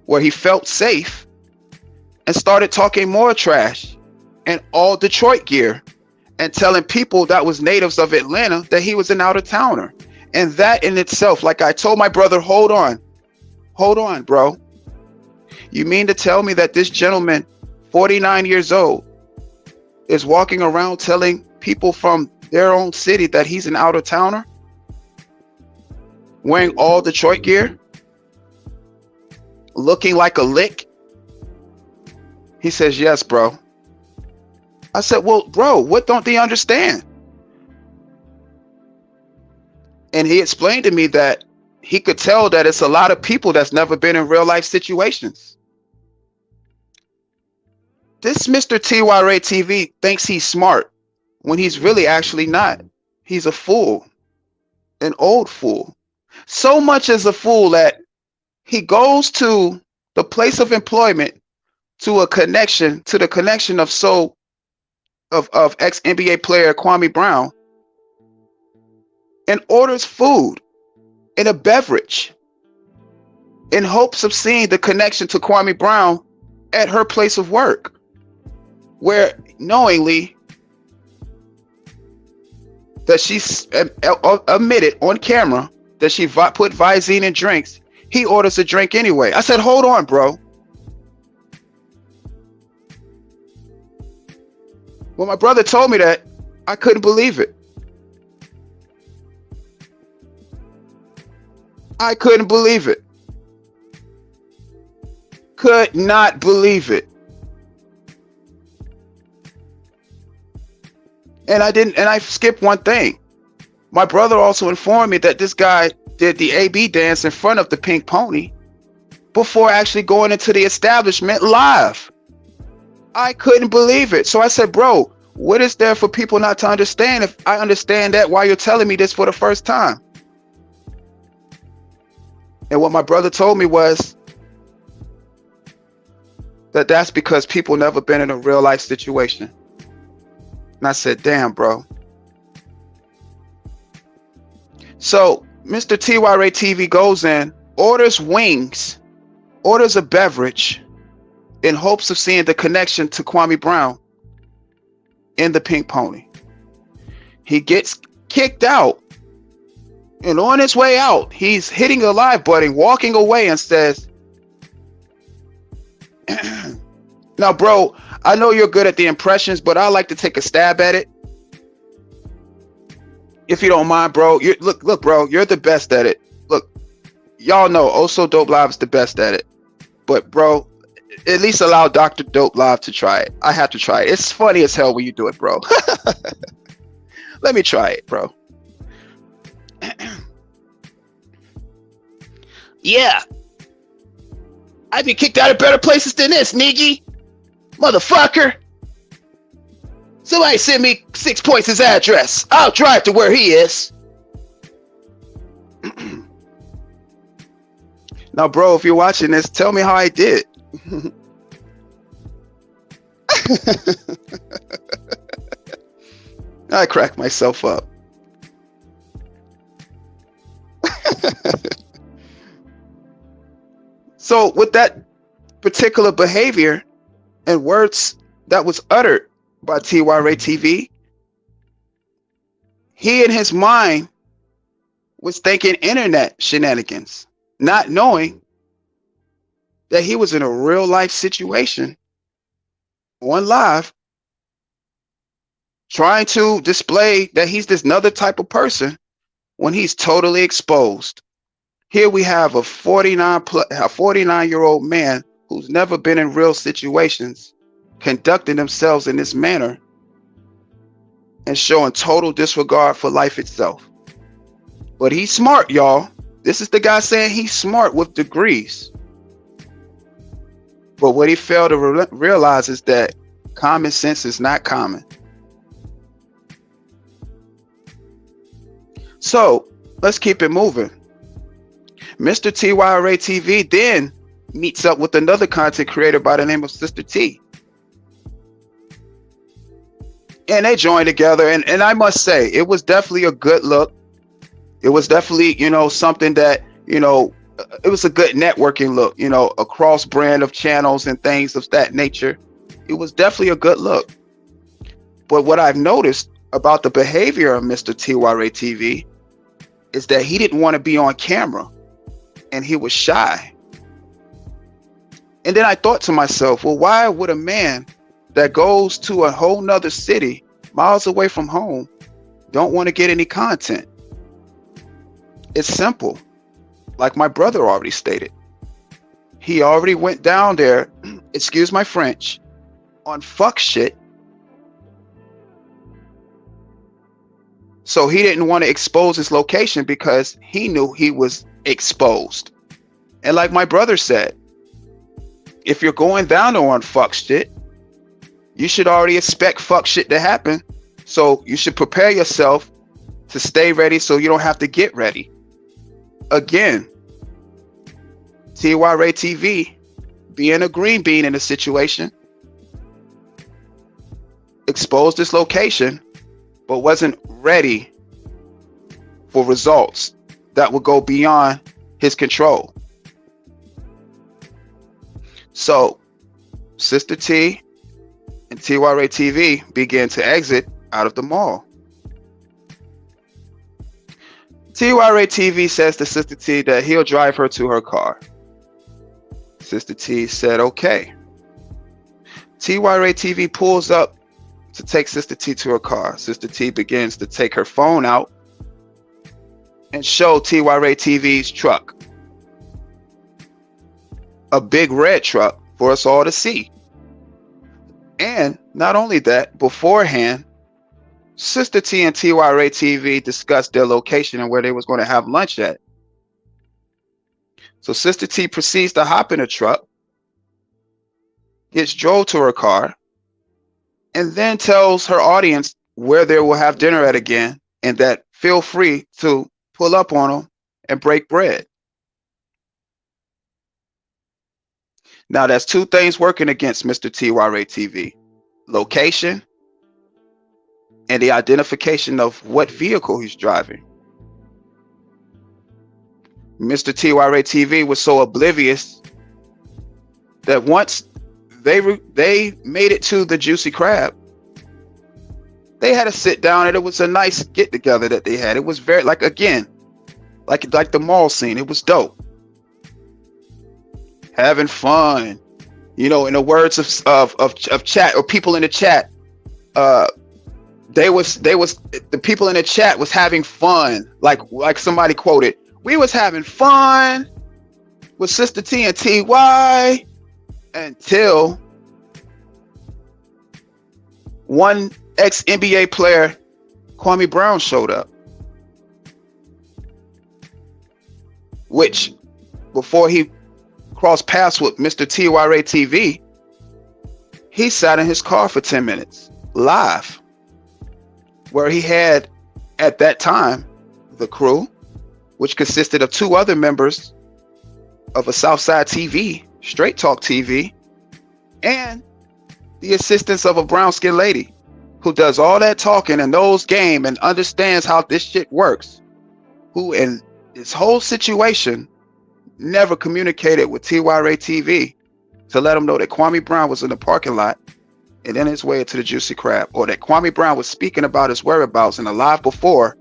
Speaker 2: where he felt safe, and started talking more trash and all Detroit gear and telling people that was natives of Atlanta that he was an out-of-towner. And that in itself, like I told my brother, hold on, bro. You mean to tell me that this gentleman, 49 years old, is walking around telling people from their own city that he's an out-of-towner? Wearing all Detroit gear? Looking like a lick? He says, yes, bro. I said, well, bro, what don't they understand? And he explained to me that he could tell that it's a lot of people that's never been in real life situations. This Mr. TY Ray TV thinks he's smart when he's really actually not. He's a fool, an old fool. So much as a fool that he goes to the place of employment to the connection of ex-NBA player Kwame Brown, and orders food and a beverage in hopes of seeing the connection to Kwame Brown at her place of work, where knowingly that she's admitted on camera that she put Visine in drinks, he orders a drink anyway. I said, hold on, bro. When my brother told me that, I couldn't believe it. I couldn't believe it. Could not believe it. And I skipped one thing. My brother also informed me that this guy did the AB dance in front of the Pink Pony before actually going into the establishment live. I couldn't believe it. So I said, bro, what is there for people not to understand if I understand that while you're telling me this for the first time? And what my brother told me was that that's because people never been in a real life situation. And I said, damn, bro. So Mr. T.Y. Ray TV goes in, orders wings, orders a beverage in hopes of seeing the connection to Kwame Brown in the Pink Pony. He gets kicked out. And on his way out, he's hitting the live button, walking away, and says, now, bro, I know you're good at the impressions, but I like to take a stab at it. If you don't mind, bro. Look, bro, you're the best at it. Look, y'all know Also Dope Live is the best at it. But, bro, at least allow Dr. Dope Live to try it. I have to try it. It's funny as hell when you do it, bro. Let me try it, bro. Yeah. I've been kicked out of better places than this, nigga. Motherfucker. Somebody send me 6 points his address. I'll drive to where he is. Now, bro, if you're watching this, tell me how I did. I cracked myself up. So with that particular behavior and words that was uttered by T.Y. Ray TV, he in his mind was thinking internet shenanigans, not knowing that he was in a real life situation on live, trying to display that he's this another type of person when he's totally exposed. Here we have a 49-year-old man who's never been in real situations, conducting themselves in this manner and showing total disregard for life itself. But he's smart, y'all. This is the guy saying he's smart with degrees. But what he failed to realize is that common sense is not common. So let's keep it moving. Mr. T.Y. Ray TV then meets up with another content creator by the name of Sister T. And they join together. And I must say, it was definitely a good look. It was definitely, something that, it was a good networking look, a cross brand of channels and things of that nature. It was definitely a good look. But what I've noticed about the behavior of Mr. T.Y. Ray TV is that he didn't want to be on camera. And he was shy. And then I thought to myself, well, why would a man that goes to a whole nother city, miles away from home, don't want to get any content? It's simple. Like my brother already stated. He already went down there, excuse my French, on fuck shit. So he didn't want to expose his location because he knew he was exposed. And like my brother said, if you're going down there on fuck shit, you should already expect fuck shit to happen. So you should prepare yourself to stay ready so you don't have to get ready. Again, T.Y. Ray TV, being a green bean in a situation, exposed this location, but wasn't ready for results that would go beyond his control. So Sister T and T.Y. Ray TV began to exit out of the mall. T.Y. Ray TV says to Sister T that he'll drive her to her car. Sister T said, okay. T.Y. Ray TV pulls up to take Sister T to her car. Sister T begins to take her phone out and show T.Y. Ray TV's truck. A big red truck for us all to see. And not only that, beforehand, Sister T and TY Ray TV discussed their location and where they was going to have lunch at. So Sister T proceeds to hop in a truck, gets drove to her car, and then tells her audience where they will have dinner at again, and that feel free to pull up on them and break bread. Now that's two things working against Mr. TY Ray TV: location and the identification of what vehicle he's driving. Mr. TY Ray TV was so oblivious that once they made it to the Juicy Crab, they had to sit down, and it was a nice get together that they had. It was very, like, again, like the mall scene. It was dope. Having fun, you know. In the words of chat, or people in the chat, the people in the chat was having fun. Like somebody quoted, "We was having fun with Sister T and TY until one ex-NBA player, Kwame Brown, showed up." Which, before he crossed paths with Mr. TY Ray TV, he sat in his car for 10 minutes live, where he had, at that time, the crew, which consisted of 2 other members of a Southside TV, Straight Talk TV, and the assistance of a brown-skinned lady who does all that talking and knows game and understands how this shit works, who in this whole situation never communicated with TY Ray TV to let him know that Kwame Brown was in the parking lot and in his way to the Juicy Crab, or that Kwame Brown was speaking about his whereabouts in a live before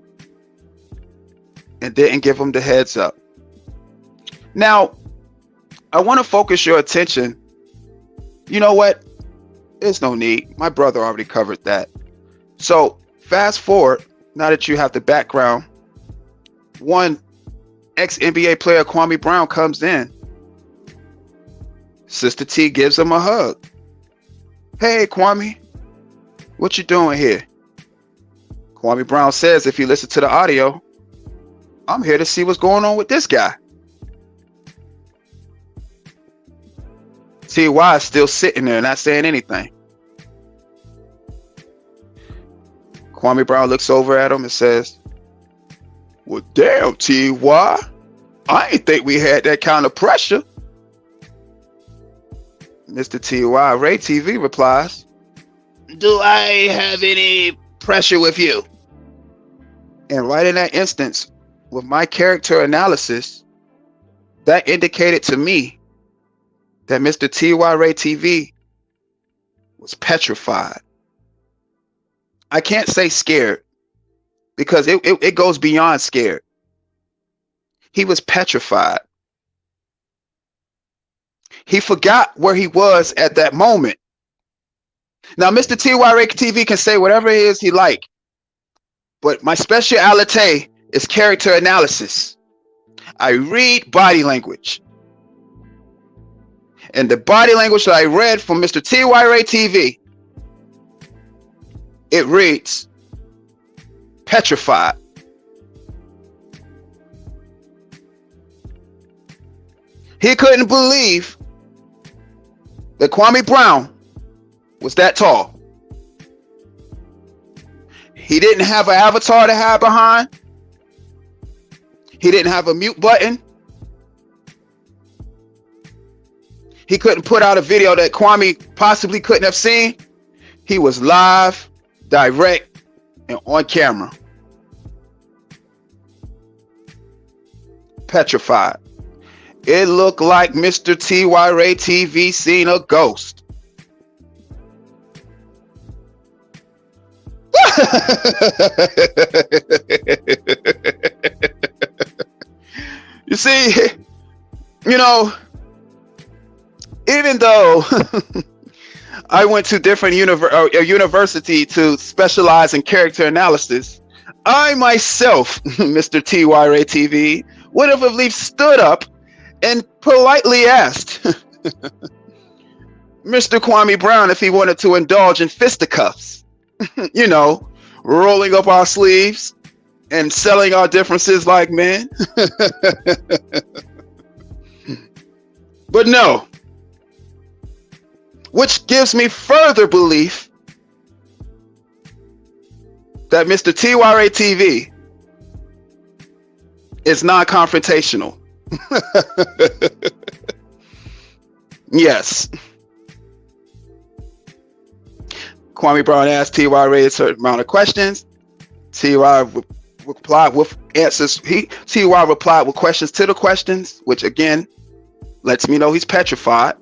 Speaker 2: and didn't give him the heads up. Now, I want to focus your attention. You know what? There's no need. My brother already covered that. So fast forward, now that you have the background, one ex-NBA player, Kwame Brown, comes in. Sister T gives him a hug. "Hey, Kwame, what you doing here?" Kwame Brown says, if you listen to the audio, "I'm here to see what's going on with this guy." TY is still sitting there, not saying anything. Kwame Brown looks over at him and says, "Well, damn, TY, I ain't think we had that kind of pressure." Mr. TY Ray TV replies, "Do I have any pressure with you?" And right in that instance, with my character analysis, that indicated to me that Mr. TY Ray TV was petrified. I can't say scared, because it goes beyond scared. He was petrified. He forgot where he was at that moment. Now, Mr. TY Ray TV can say whatever it is he like, but my speciality is character analysis. I read body language. And the body language that I read from Mr. TY Ray TV, it reads petrified. He couldn't believe that Kwame Brown was that tall. He didn't have an avatar to hide behind. He didn't have a mute button. He couldn't put out a video that Kwame possibly couldn't have seen. He was live, direct, and on camera. Petrified. It looked like Mr. TY Ray TV seen a ghost. You see, you know, even though I went to different university to specialize in character analysis, I myself, Mr. TY Ray TV, would have at least stood up and politely asked Mr. Kwame Brown if he wanted to indulge in fisticuffs, you know, rolling up our sleeves and selling our differences like men. But no, which gives me further belief that Mr. TYRA TV is non-confrontational. Yes. Kwame Brown asked TYRA a certain amount of questions. TY replied with answers. TY replied with questions to the questions, which again lets me know he's petrified.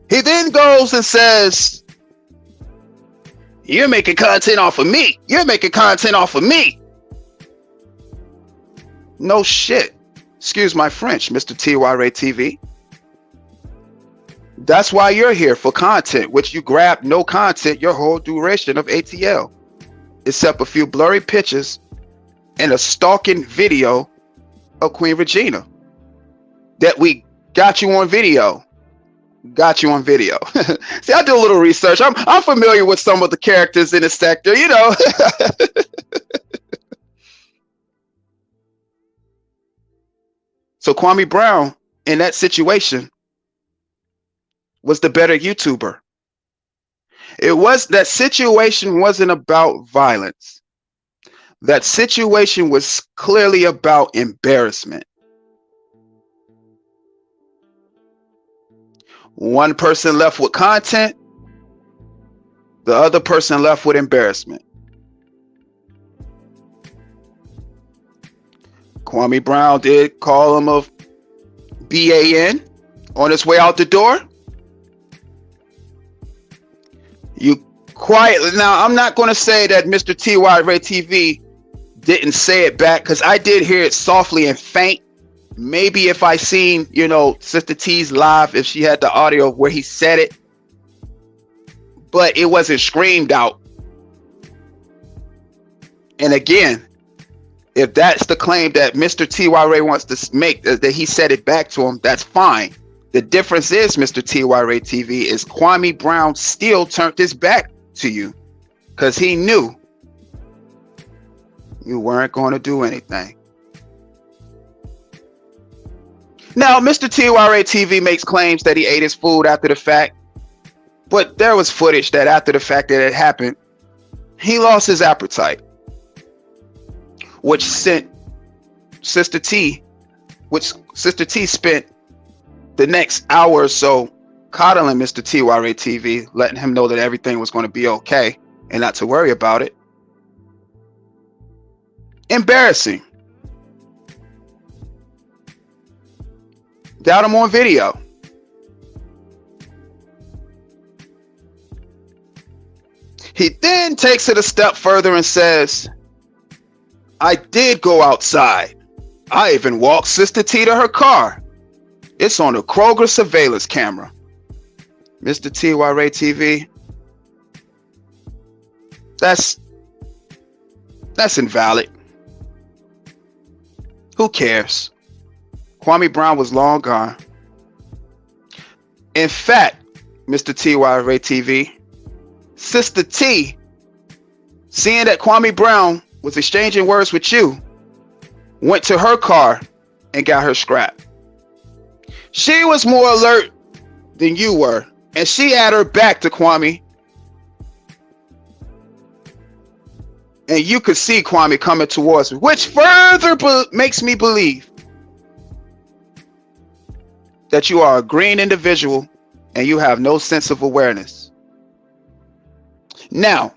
Speaker 2: He then goes and says, "You're making content off of me. You're making content off of me." No shit. Excuse my French, Mr. TYRA TV. That's why you're here, for content, which you grabbed no content your whole duration of ATL, except a few blurry pictures and a stalking video of Queen Regina that we got you on video. Got you on video. See, I did a little research. I'm familiar with some of the characters in the sector, you know. So Kwame Brown, in that situation, was the better YouTuber. That situation wasn't about violence. That situation was clearly about embarrassment. One person left with content, the other person left with embarrassment. Kwame Brown did call him a BAN on his way out the door. You quietly, now I'm not going to say that Mr. TYRA TV didn't say it back, because I did hear it softly and faint. Maybe if I seen, you know, Sister T's live, if she had the audio where he said it, but it wasn't screamed out. And again, if that's the claim that Mr. TYRA wants to make, that he said it back to him, that's fine. The difference is, Mr. TYRA TV, is Kwame Brown still turned his back to you because he knew you weren't going to do anything. Now, Mr. TYRA TV makes claims that he ate his food after the fact, but there was footage that after the fact that it happened, he lost his appetite, which sent Sister T spent the next hour or so coddling Mr. TYRA TV, letting him know that everything was going to be okay and not to worry about it. Embarrassing. Got him on video. He then takes it a step further and says, "I did go outside. I even walked Sister T to her car. It's on the Kroger surveillance camera." Mr. TYRA TV, that's invalid. Who cares? Kwame Brown was long gone. In fact, Mr. TYRA TV, Sister T, seeing that Kwame Brown was exchanging words with you, went to her car and got her scrapped. She was more alert than you were, and she had her back to Kwame. And you could see Kwame coming towards me, which further makes me believe that you are a green individual and you have no sense of awareness. Now,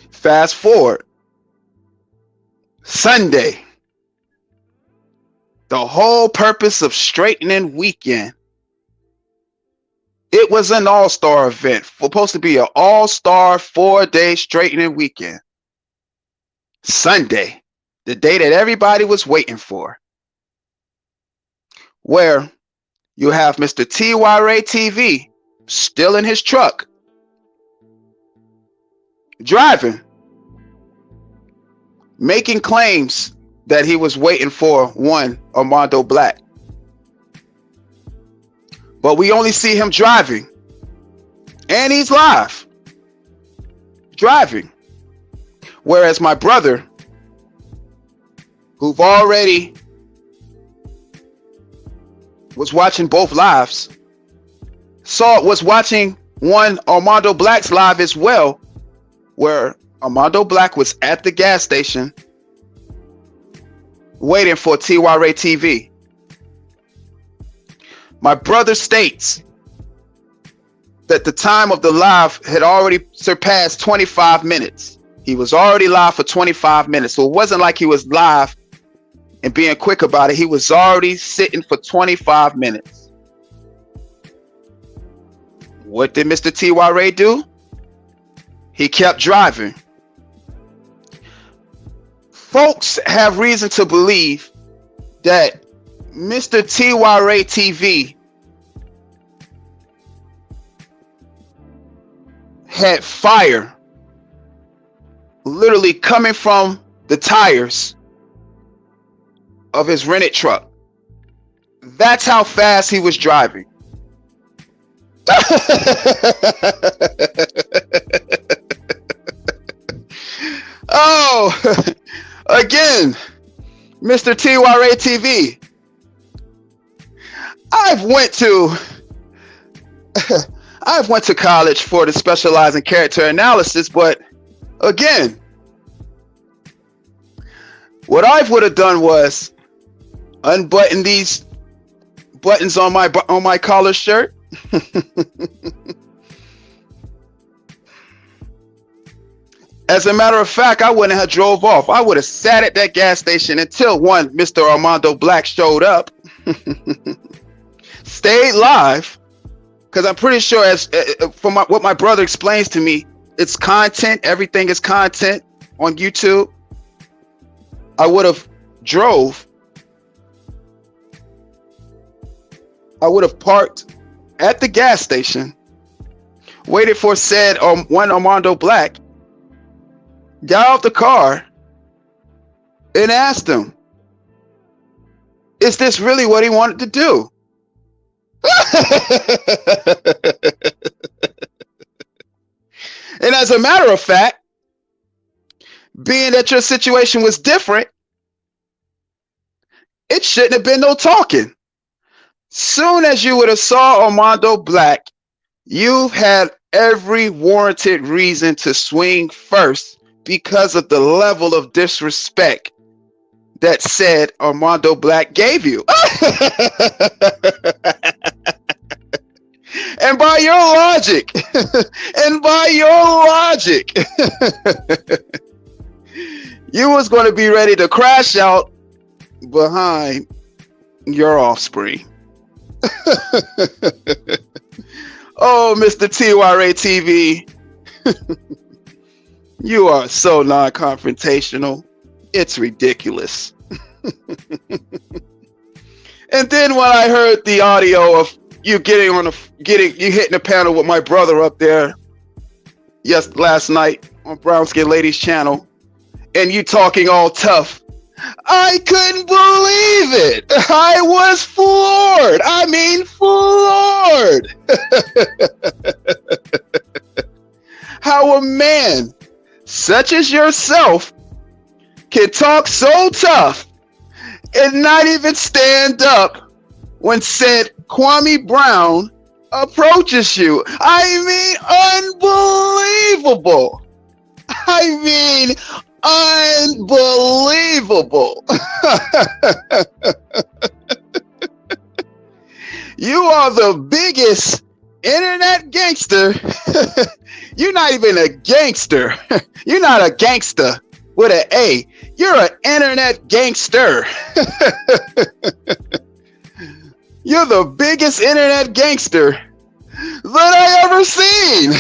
Speaker 2: fast forward. Sunday. The whole purpose of Straightening Weekend. It was an all-star event. Supposed to be an all-star 4-day straightening weekend. Sunday, the day that everybody was waiting for. Where you have Mr. TYRA TV still in his truck, driving, making claims that he was waiting for one Armando Black. But we only see him driving, and he's live. driving. Whereas my brother, who've already was watching both lives, was watching one Armando Black's live as well, where Armando Black was at the gas station waiting for TY Ray TV. My brother states that the time of the live had already surpassed 25 minutes. He was already live for 25 minutes. So it wasn't like he was live and being quick about it. He was already sitting for 25 minutes. What did Mr. T.Y. Ray do? He kept driving. Folks have reason to believe that Mr. T.Y. Ray TV had fire literally coming from the tires of his rented truck. That's how fast he was driving. Oh, again, Mr. T.Y. Ray TV. I've went to college for to specialize in character analysis, but again, what I would have done was unbutton these buttons on my collar shirt. As a matter of fact, I wouldn't have drove off. I would have sat at that gas station until one Mr. Armando Black showed up. Stayed live, because I'm pretty sure, as from what my brother explains to me, it's content. Everything is content on YouTube. I would have drove. I would have parked at the gas station, waited for said one Armando Black, got out the car, and asked him, is this really what he wanted to do? And as a matter of fact, being that your situation was different, it shouldn't have been no talking. Soon as you would have saw Armando Black, you've had every warranted reason to swing first because of the level of disrespect that said Armando Black gave you. And by your logic, you was going to be ready to crash out behind your offspring. Oh, Mr. T.Y. Ray TV, you are so non-confrontational. It's ridiculous. And then when I heard the audio of you hitting the panel with my brother up there, last night on Brown Skin Ladies channel, and you talking all tough, I couldn't believe it. I was floored. I mean, floored. How a man such as yourself can talk so tough and not even stand up when said Kwame Brown approaches you. I mean, unbelievable. I mean, unbelievable. You are the biggest internet gangster. You're not even a gangster. You're not a gangster with an A. You're an internet gangster. You're the biggest internet gangster that I ever seen.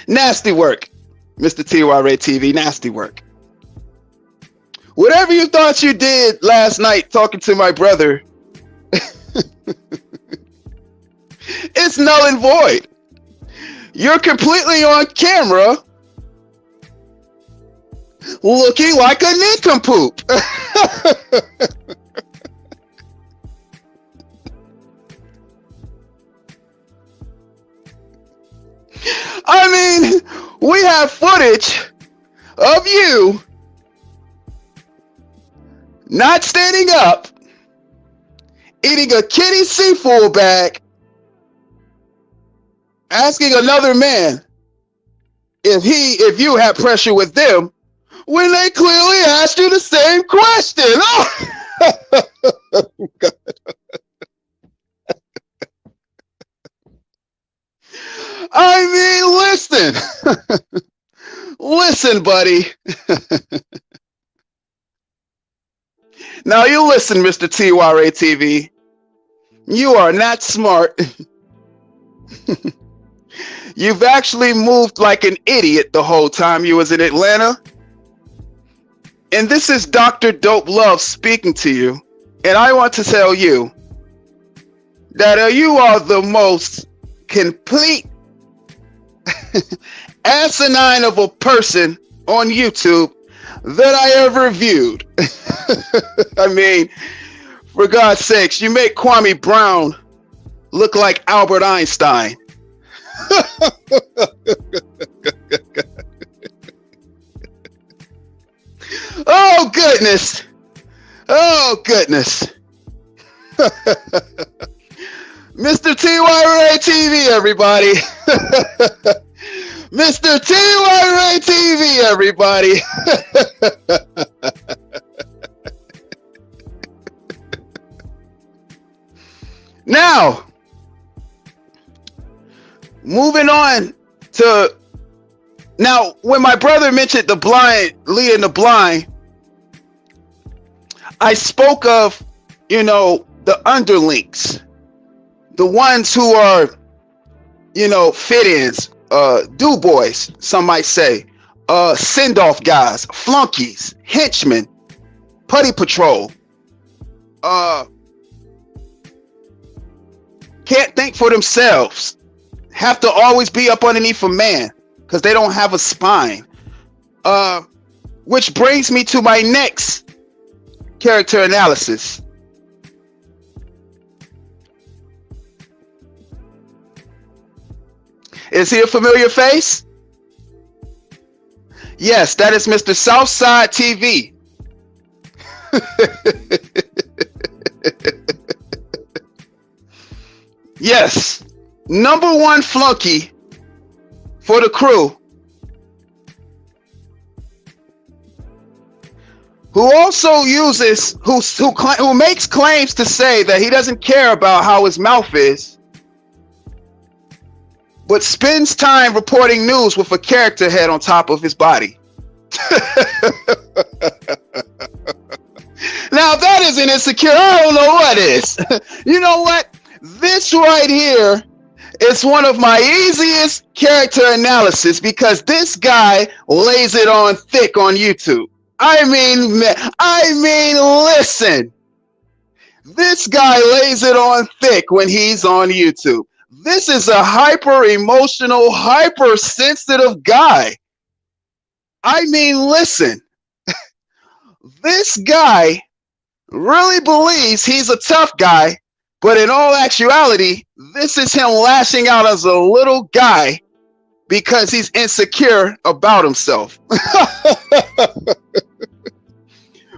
Speaker 2: Nasty work, Mr. T.Y. Ray TV, nasty work. Whatever you thought you did last night talking to my brother, it's null and void. You're completely on camera looking like a nincompoop. I mean, we have footage of you not standing up, eating a kitty seafood bag, asking another man if you had pressure with them, when they clearly asked you the same question. Oh, God. I mean, listen. Listen, buddy. Now you listen, Mr. TYRA TV. You are not smart. You've actually moved like an idiot the whole time you was in Atlanta. And this is Dr. Dope Love speaking to you. And I want to tell you that you are the most complete asinine of a person on YouTube that I ever viewed. I mean, for God's sakes, you make Kwame Brown look like Albert Einstein. Oh, goodness. Oh, goodness. Mr. TYRA TV, everybody. Mr. TYRA TV, everybody. Now, moving on to, now, when my brother mentioned the blind, leading the blind, I spoke of, you know, the underlings, the ones who are, you know, fit-ins, do boys, some might say, send-off guys, flunkies, henchmen, putty patrol, can't think for themselves, have to always be up underneath a man because they don't have a spine. Which brings me to my next character analysis. Is he a familiar face? Yes, that is Mr. Southside TV. Yes, number one flunky for the crew, who also uses, who makes claims to say that he doesn't care about how his mouth is, but spends time reporting news with a character head on top of his body. Now that isn't insecure. I don't know what is. You know what? This right here is one of my easiest character analysis because this guy lays it on thick on YouTube. I mean, listen. This guy lays it on thick when he's on YouTube. This is a hyper emotional, hypersensitive guy. I mean, listen. This guy really believes he's a tough guy, but in all actuality, this is him lashing out as a little guy because he's insecure about himself.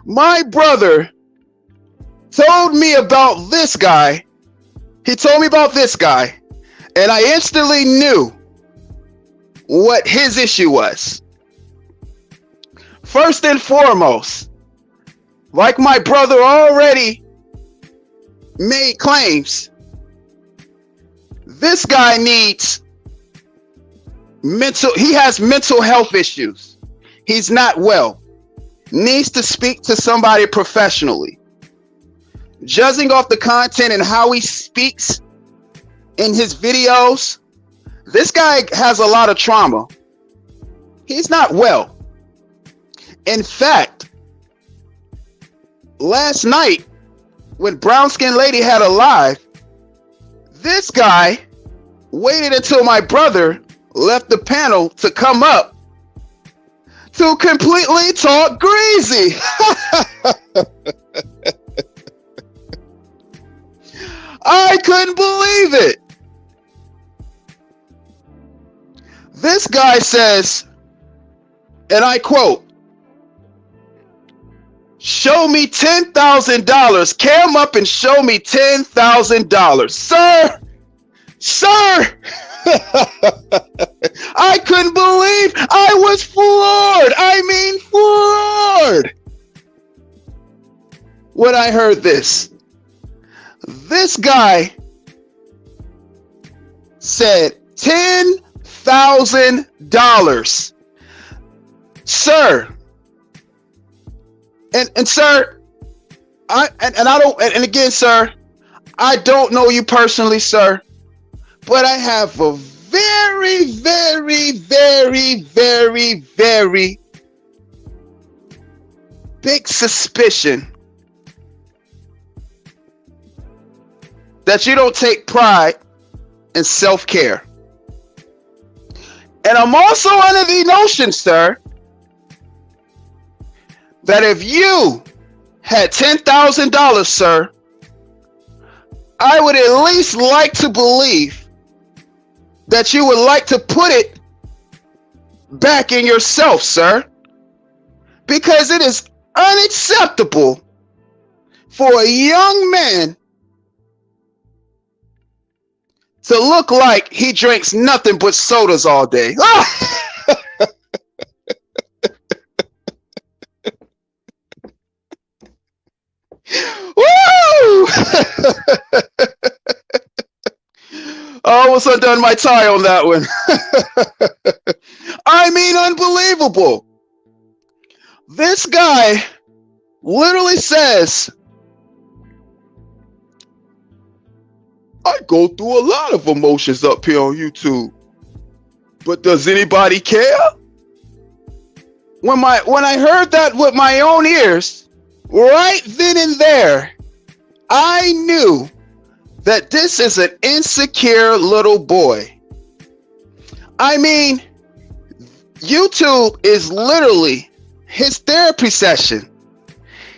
Speaker 2: My brother told me about this guy. He told me about this guy, and I instantly knew what his issue was. First and foremost, like my brother already made claims, this guy needs he has mental health issues. He's not well. Needs to speak to somebody professionally. Judging off the content and how he speaks in his videos, this guy has a lot of trauma. He's not well. In fact, last night when Brown Skin Lady had a live, this guy waited until my brother left the panel to come up to completely talk greasy. I couldn't believe it. This guy says, and I quote, "Show me $10,000. Cam up and show me $10,000. Sir, sir." I couldn't believe, I was floored. I mean, floored when I heard this. This guy said $10,000. Sir, and sir, again, sir, I don't know you personally, sir, but I have a very, very, very, very, very big suspicion that you don't take pride in self-care. And I'm also under the notion, sir, that if you had $10,000, sir, I would at least like to believe that you would like to put it back in yourself, sir, because it is unacceptable for a young man to look like he drinks nothing but sodas all day. Woo! I almost undone my tie on that one. I mean, unbelievable. This guy literally says, I go through a lot of emotions up here on YouTube, but does anybody care? When I heard that with my own ears, right then and there, I knew that this is an insecure little boy. I mean, YouTube is literally his therapy session.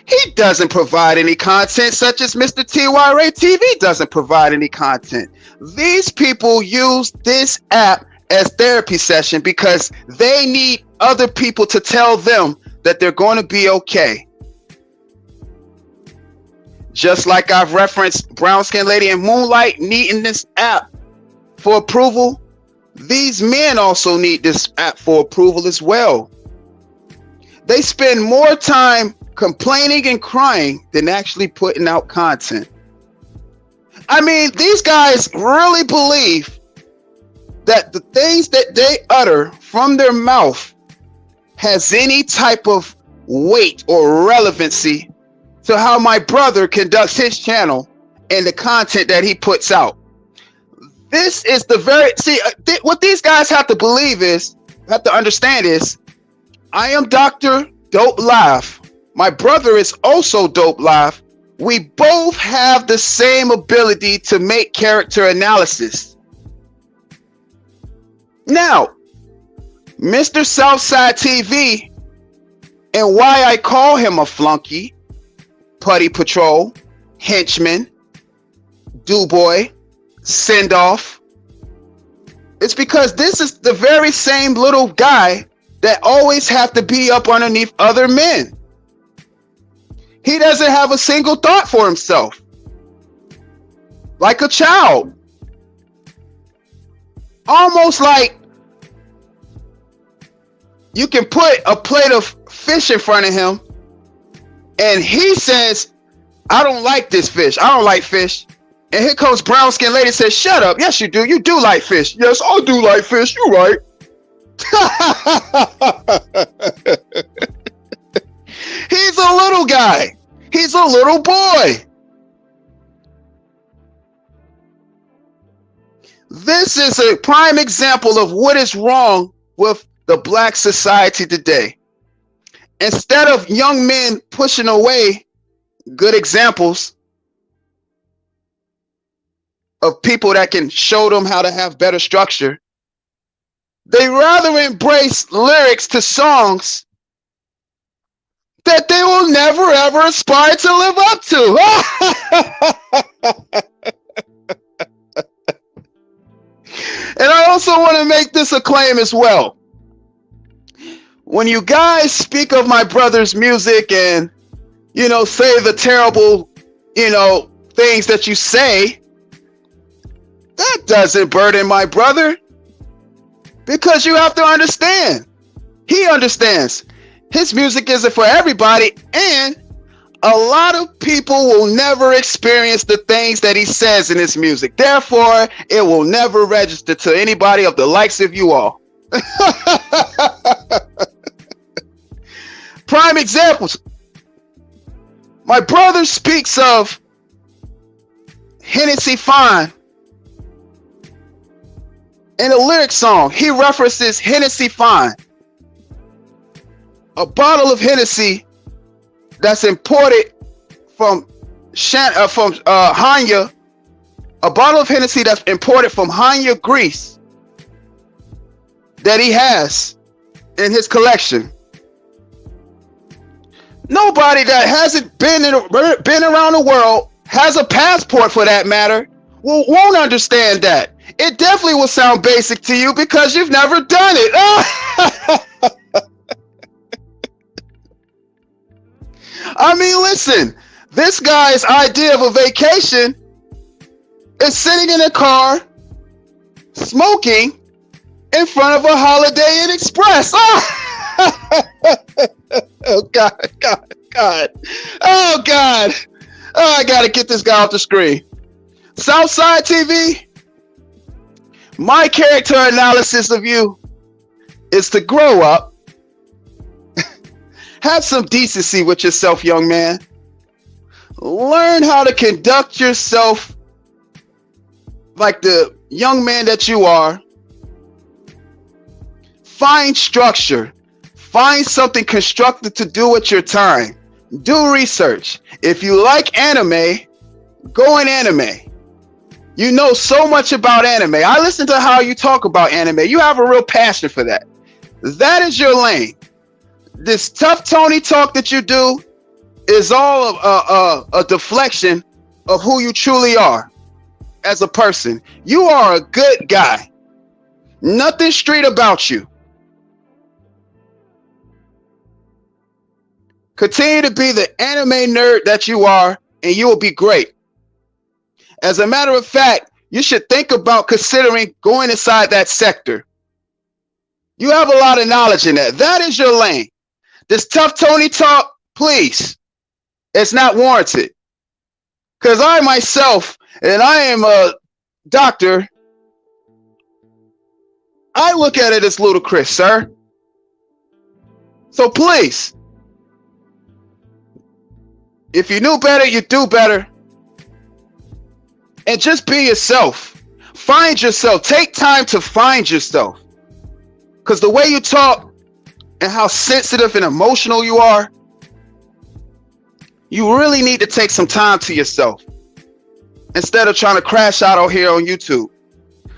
Speaker 2: He doesn't provide any content, such as Mr. T.Y. Ray TV doesn't provide any content. These people use this app as therapy session because they need other people to tell them that they're going to be okay. Just like I've referenced Brown Skin Lady and Moonlight needing this app for approval, these men also need this app for approval as well. They spend more time complaining and crying than actually putting out content. I mean, these guys really believe that the things that they utter from their mouth has any type of weight or relevancy to how my brother conducts his channel and the content that he puts out. This is the very, what these guys have to believe is, have to understand is, I am Dr. Dope Live. My brother is also Dope Live. We both have the same ability to make character analysis. Now, Mr. Southside TV, and why I call him a flunky, Putty Patrol, henchman, do-boy, send-off, it's because this is the very same little guy that always have to be up underneath other men. He doesn't have a single thought for himself. Like a child. Almost like you can put a plate of fish in front of him and he says, I don't like this fish. I don't like fish. And here comes Brown Skin Lady and says, shut up. Yes, you do. You do like fish. Yes, I do like fish. You're right. He's a little guy. He's a little boy. This is a prime example of what is wrong with the black society today. Instead of young men pushing away good examples of people that can show them how to have better structure, they rather embrace lyrics to songs that they will never ever aspire to live up to. And I also want to make this a claim as well. When you guys speak of my brother's music and, you know, say the terrible, you know, things that you say, that doesn't burden my brother. Because you have to understand. He understands. His music isn't for everybody, and a lot of people will never experience the things that he says in his music. Therefore, it will never register to anybody of the likes of you all. Prime examples. My brother speaks of Hennessy Fine. In a lyric song, he references Hennessy Fine, a bottle of Hennessy that's imported from Hanya, a bottle of Hennessy that's imported from Hanya, Greece, that he has in his collection. Nobody that hasn't been around the world, has a passport for that matter, won't understand that. It definitely will sound basic to you because you've never done it. I mean, listen, this guy's idea of a vacation is sitting in a car, smoking in front of a Holiday Inn Express. Oh, God. Oh, God. Oh, I got to get this guy off the screen. Southside TV, my character analysis of you is to grow up. Have some decency with yourself, young man. Learn how to conduct yourself like the young man that you are. Find structure. Find something constructive to do with your time. Do research. If you like anime, go in anime. You know so much about anime. I listen to how you talk about anime. You have a real passion for that. That is your lane. This tough Tony talk that you do is all a deflection of who you truly are as a person. You are a good guy. Nothing street about you. Continue to be the anime nerd that you are, and you will be great. As a matter of fact, you should think about considering going inside that sector. You have a lot of knowledge in that. That is your lane. This tough Tony talk, please, it's not warranted. Because I myself, and I am a doctor, I look at it as ludicrous, sir. So please, if you knew better, you do better. And just be yourself. Find yourself. Take time to find yourself. Because the way you talk and how sensitive and emotional you are, you really need to take some time to yourself instead of trying to crash out here on YouTube.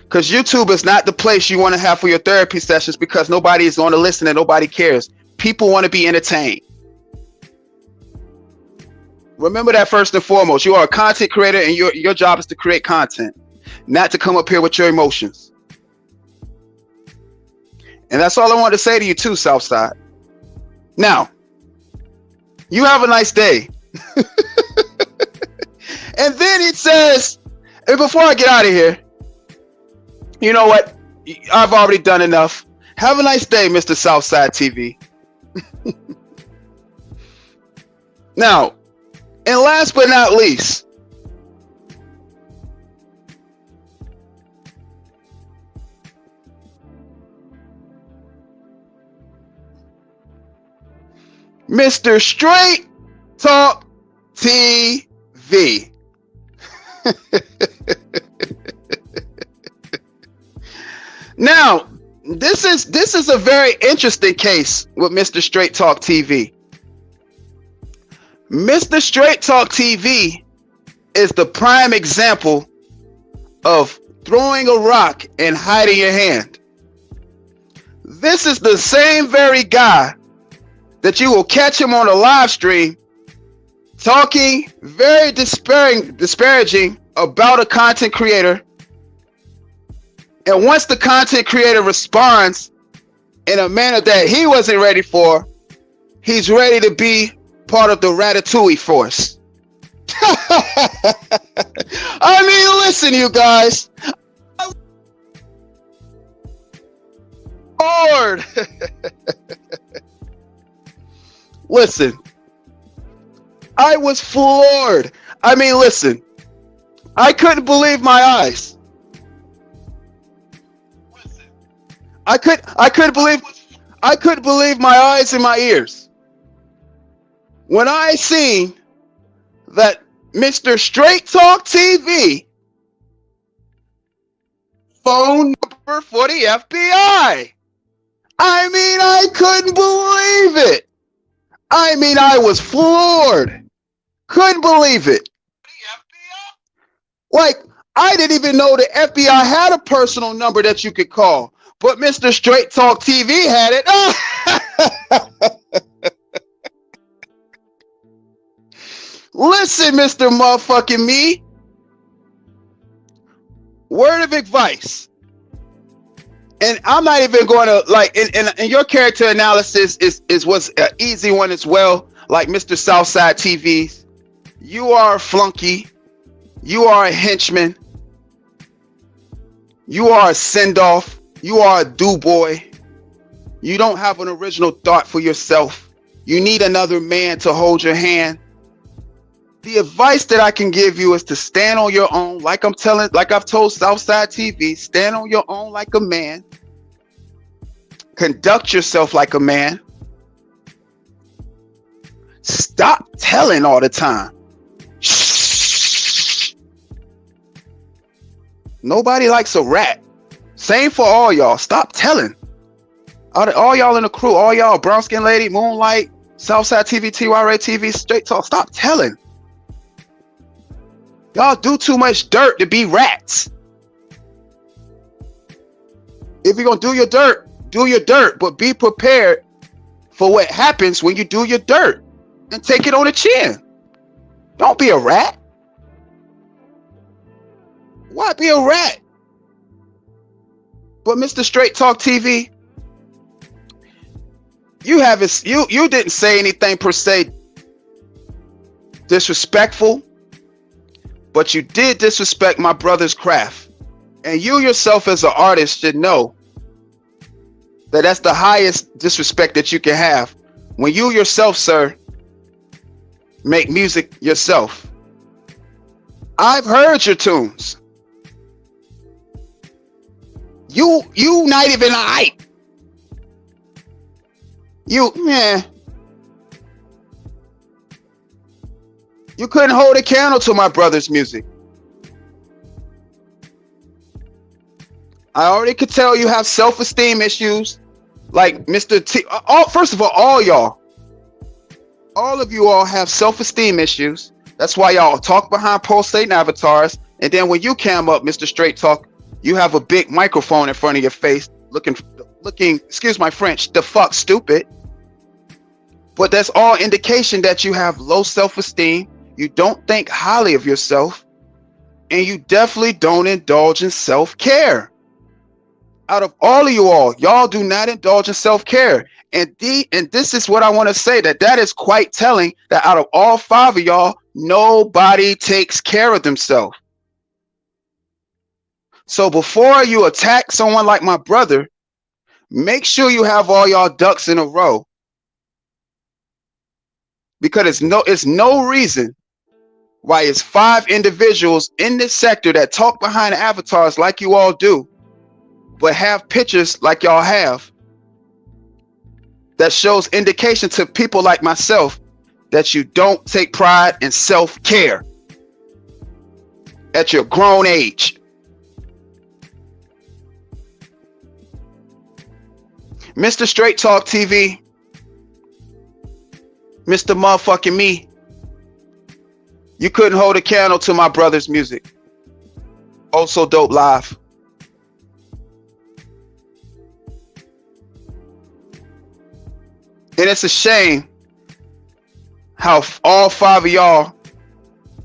Speaker 2: Because YouTube is not the place you want to have for your therapy sessions, because nobody is going to listen and nobody cares. People want to be entertained. Remember that first and foremost. You are a content creator, and your job is to create content, not to come up here with your emotions. And that's all I want to say to you too, Southside. Now, you have a nice day. And then it says, and before I get out of here, you know what? I've already done enough. Have a nice day, Mr. Southside TV. Now, and last but not least, Mr. Straight Talk TV. Now, this is a very interesting case with Mr. Straight Talk TV. Mr. Straight Talk TV is the prime example of throwing a rock and hiding your hand. This is the same very guy that you will catch him on a live stream talking very disparaging about a content creator. And once the content creator responds in a manner that he wasn't ready for, he's ready to be part of the Ratatouille force. I mean, listen, you guys. Lord. Listen. I was floored. I mean, listen. I couldn't believe my eyes. I couldn't believe my eyes and my ears when I seen that Mr. Straight Talk TV phone number for the FBI. I mean, I couldn't believe it. I mean, I was floored. Couldn't believe it. Like, I didn't even know the FBI had a personal number that you could call, but Mr. Straight Talk TV had it. Listen, Mr. Motherfucking Me. Word of advice. And I'm not even going to, like, and your character analysis was an easy one as well. Like Mr. Southside TV's. You are a flunky. You are a henchman. You are a send-off. You are a do-boy. You don't have an original thought for yourself. You need another man to hold your hand. The advice that I can give you is to stand on your own, like I've told Southside TV, stand on your own like a man. Conduct yourself like a man. Stop telling all the time. Shh. Nobody likes a rat. Same for all y'all. Stop telling. All y'all in the crew, all y'all, Brown Skin Lady, Moonlight, Southside TV, TYRA TV, Straight Talk, stop telling. Y'all do too much dirt to be rats. If you're going to do your dirt, but be prepared for what happens when you do your dirt and take it on the chin. Don't be a rat. Why be a rat? But Mr. Straight Talk TV, you didn't say anything per se disrespectful, but you did disrespect my brother's craft. And you yourself as an artist should know that that's the highest disrespect that you can have. When you yourself, sir, make music yourself. I've heard your tunes. You not even a hype. You couldn't hold a candle to my brother's music. I already could tell you have self-esteem issues, like Mr. T. First of all y'all, all of you all have self-esteem issues. That's why y'all talk behind pulsating avatars, and then when you cam up, Mr. Straight Talk, you have a big microphone in front of your face, looking, excuse my French, the fuck stupid. But that's all indication that you have low self-esteem. You don't think highly of yourself, and you definitely don't indulge in self-care. Out of all of y'all do not indulge in self-care. And this is what I want to say, that is quite telling, that out of all 5 of y'all, nobody takes care of themselves. So before you attack someone like my brother, make sure you have all y'all ducks in a row. Because it's no reason why it's 5 individuals in this sector that talk behind avatars like you all do, but have pictures like y'all have, that shows indication to people like myself that you don't take pride in self-care at your grown age. Mr. Straight Talk TV, Mr. Motherfucking Me, you couldn't hold a candle to my brother's music. Also Dope Live. And it's a shame how all 5 of y'all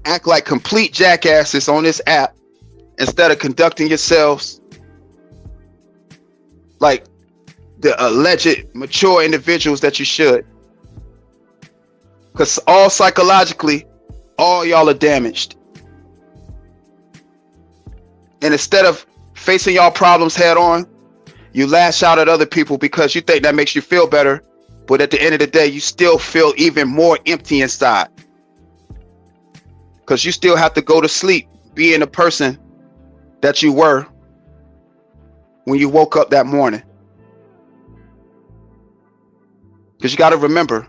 Speaker 2: act like complete jackasses on this app instead of conducting yourselves like the alleged mature individuals that you should. Because all psychologically, all y'all are damaged. And instead of facing y'all problems head on, you lash out at other people because you think that makes you feel better. But at the end of the day, you still feel even more empty inside. Because you still have to go to sleep being the person that you were when you woke up that morning. Because you got to remember,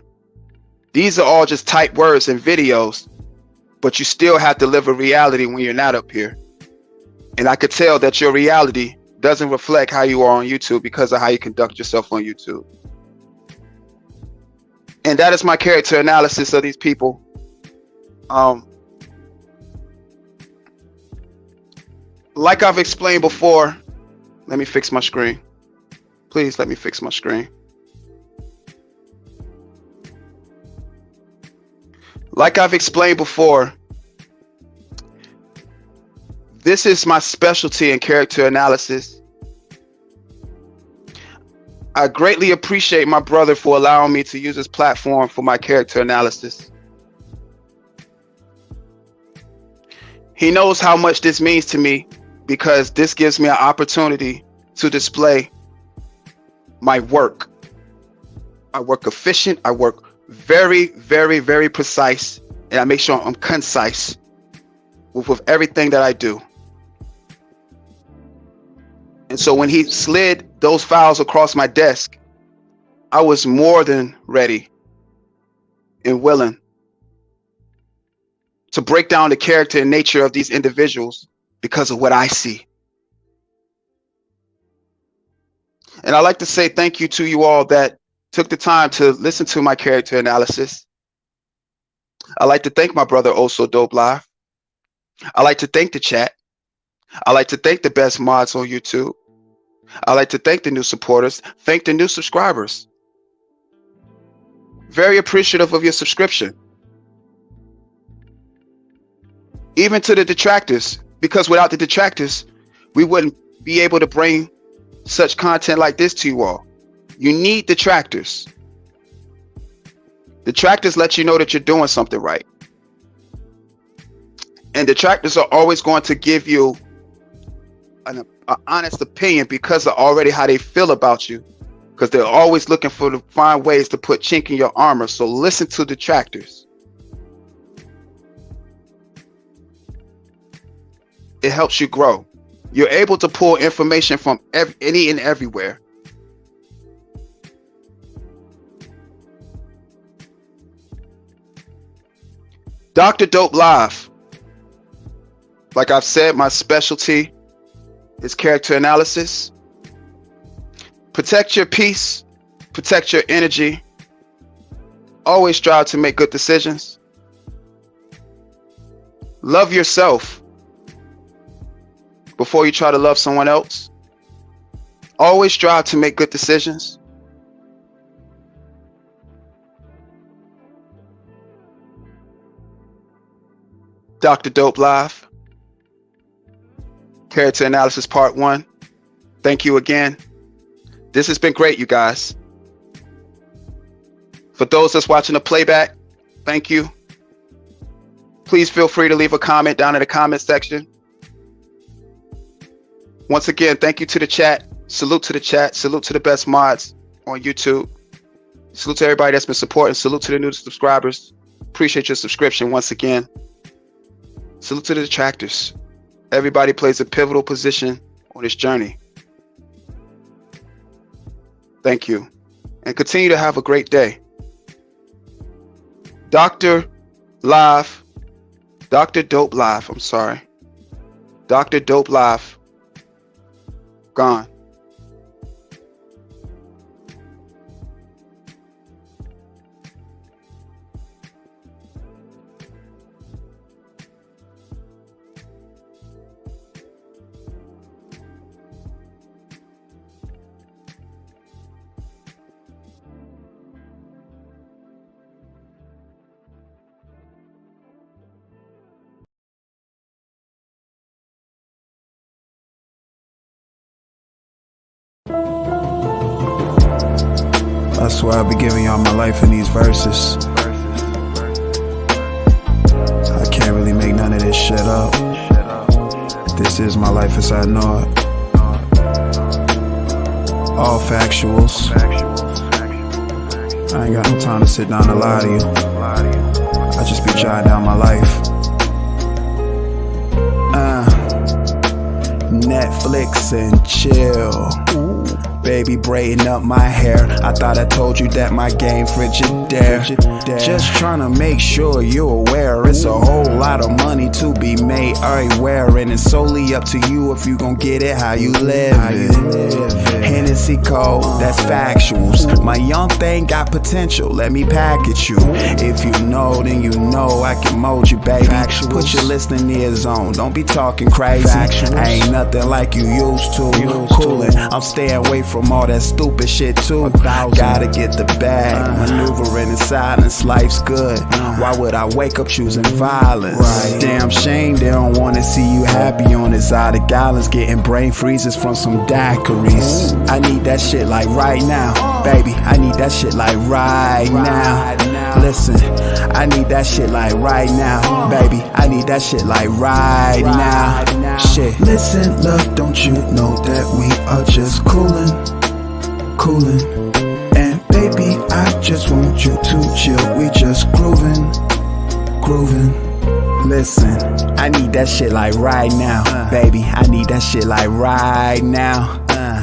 Speaker 2: these are all just type words and videos, but you still have to live a reality when you're not up here. And I could tell that your reality doesn't reflect how you are on YouTube because of how you conduct yourself on YouTube. And that is my character analysis of these people. Like I've explained before, let me fix my screen. Please let me fix my screen. Like I've explained before, this is my specialty in character analysis. I greatly appreciate my brother for allowing me to use this platform for my character analysis. He knows how much this means to me because this gives me an opportunity to display my work. I work efficient, I work very, very, very precise, and I make sure I'm concise with everything that I do. And so when he slid those files across my desk, I was more than ready and willing to break down the character and nature of these individuals because of what I see. And I'd like to say thank you to you all that took the time to listen to my character analysis. I'd like to thank my brother Also Dope Live. I'd like to thank the chat. I'd like to thank the best mods on YouTube. I'd like to thank the new supporters, thank the new subscribers. Very appreciative of your subscription. Even to the detractors, because without the detractors, we wouldn't be able to bring such content like this to you all. You need detractors. Detractors let you know that you're doing something right. And detractors are always going to give you an honest opinion because of already how they feel about you, because they're always looking for to find ways to put chink in your armor. So listen to detractors. It helps you grow. You're able to pull information from any and everywhere. Dr. Dope Live. Like I've said, my specialty is character analysis. Protect your peace, protect your energy. Always strive to make good decisions. Love yourself before you try to love someone else. Always strive to make good decisions. Dr. Dope Live. Character analysis part 1. Thank you again. This has been great, you guys. For those that's watching the playback, thank you. Please feel free to leave a comment down in the comment section. Once again, thank you to the chat. Salute to the chat. Salute to the best mods on YouTube. Salute to everybody that's been supporting. Salute to the new subscribers. Appreciate your subscription once again. Salute to the detractors. Everybody plays a pivotal position on this journey. Thank you. And continue to have a great day. Dr. Live. Dr. Dope Live. I'm sorry. Dr. Dope Live. Gone.
Speaker 1: I swear I'll be giving y'all my life in these verses. I can't really make none of this shit up. This is my life as I know it. All factuals. I ain't got no time to sit down and lie to you. I just be jotting down my life. Netflix and chill. Baby braiding up my hair. I thought I told you that my game Frigidaire. Just trying to make sure you're aware. It's a whole lot of money to be made everywhere, and it's solely up to you if you gon' get it how you live it. Hennessy Code, that's factuals. My young thing got potential, let me package you. If you know, then you know I can mold you, baby. Put your listening ears on, don't be talking crazy. I ain't nothing like you used to. Coolin', I'm staying away from all that stupid shit too. Gotta get the bag, maneuvering in silence, life's good. Why would I wake up choosing violence? Damn shame they don't wanna see you happy on this side of gallons, getting brain freezes from some daiquiris. I need that shit like right now, baby. I need that shit like right now. Listen, I need that shit like right now, baby. I need that shit like right now. Shit. Listen, love, don't you know that we are just coolin'? And baby, I just want you to chill. We just groovin'. Listen, I need that shit like right now, baby. I need that shit like right now.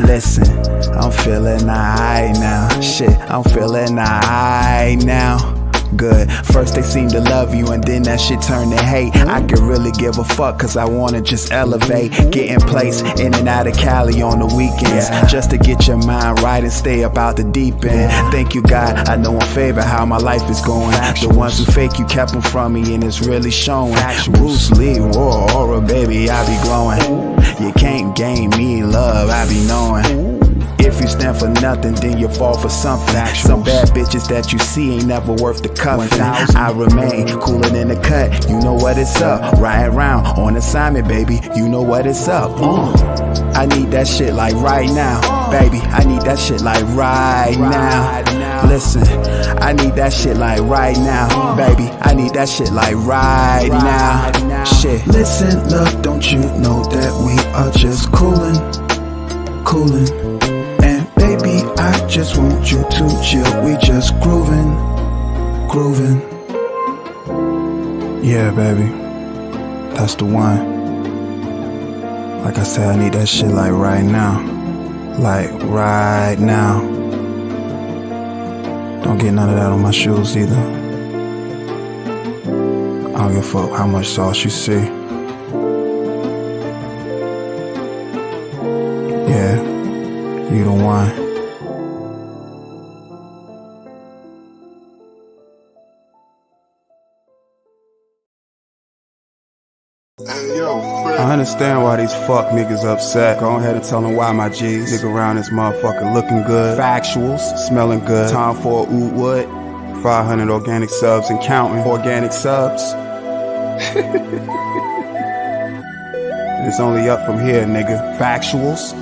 Speaker 1: Listen, I'm feeling alright now. Shit, I'm feeling alright now. Good. First they seem to love you and then that shit turn to hate. I could really give a fuck cause I wanna just elevate. Get in place in and out of Cali on the weekends, just to get your mind right and stay about the deep end. Thank you God, I know I'm favored how my life is going. The ones who fake you kept them from me and it's really showing. Bruce Lee, Aura, baby, I be glowing. You can't gain me love, I be knowing. If you stand for nothing, then you fall for something. Some bad bitches that you see ain't never worth the cuffing. I remain cooler than the cut, you know what it's up. Riding around on assignment, baby, you know what it's up. I need that shit like right now, baby. I need that shit like right now. Listen, I need that shit like right now, baby. I need that shit like right now. Shit. Listen, love, don't you know that we are just coolin'? Baby, I just want you to chill. We just groovin'. Yeah, baby, that's the one. Like I said, I need that shit like right now. Like right now. Don't get none of that on my shoes either. I don't give a fuck how much sauce you see. Yeah, you the one. I understand why these fuck niggas upset. Go ahead and tell them why my G's. Nigga around this motherfucker looking good. Factuals, smelling good. Time for a oud wood. 500 organic subs and counting. Organic subs. It's only up from here, nigga. Factuals.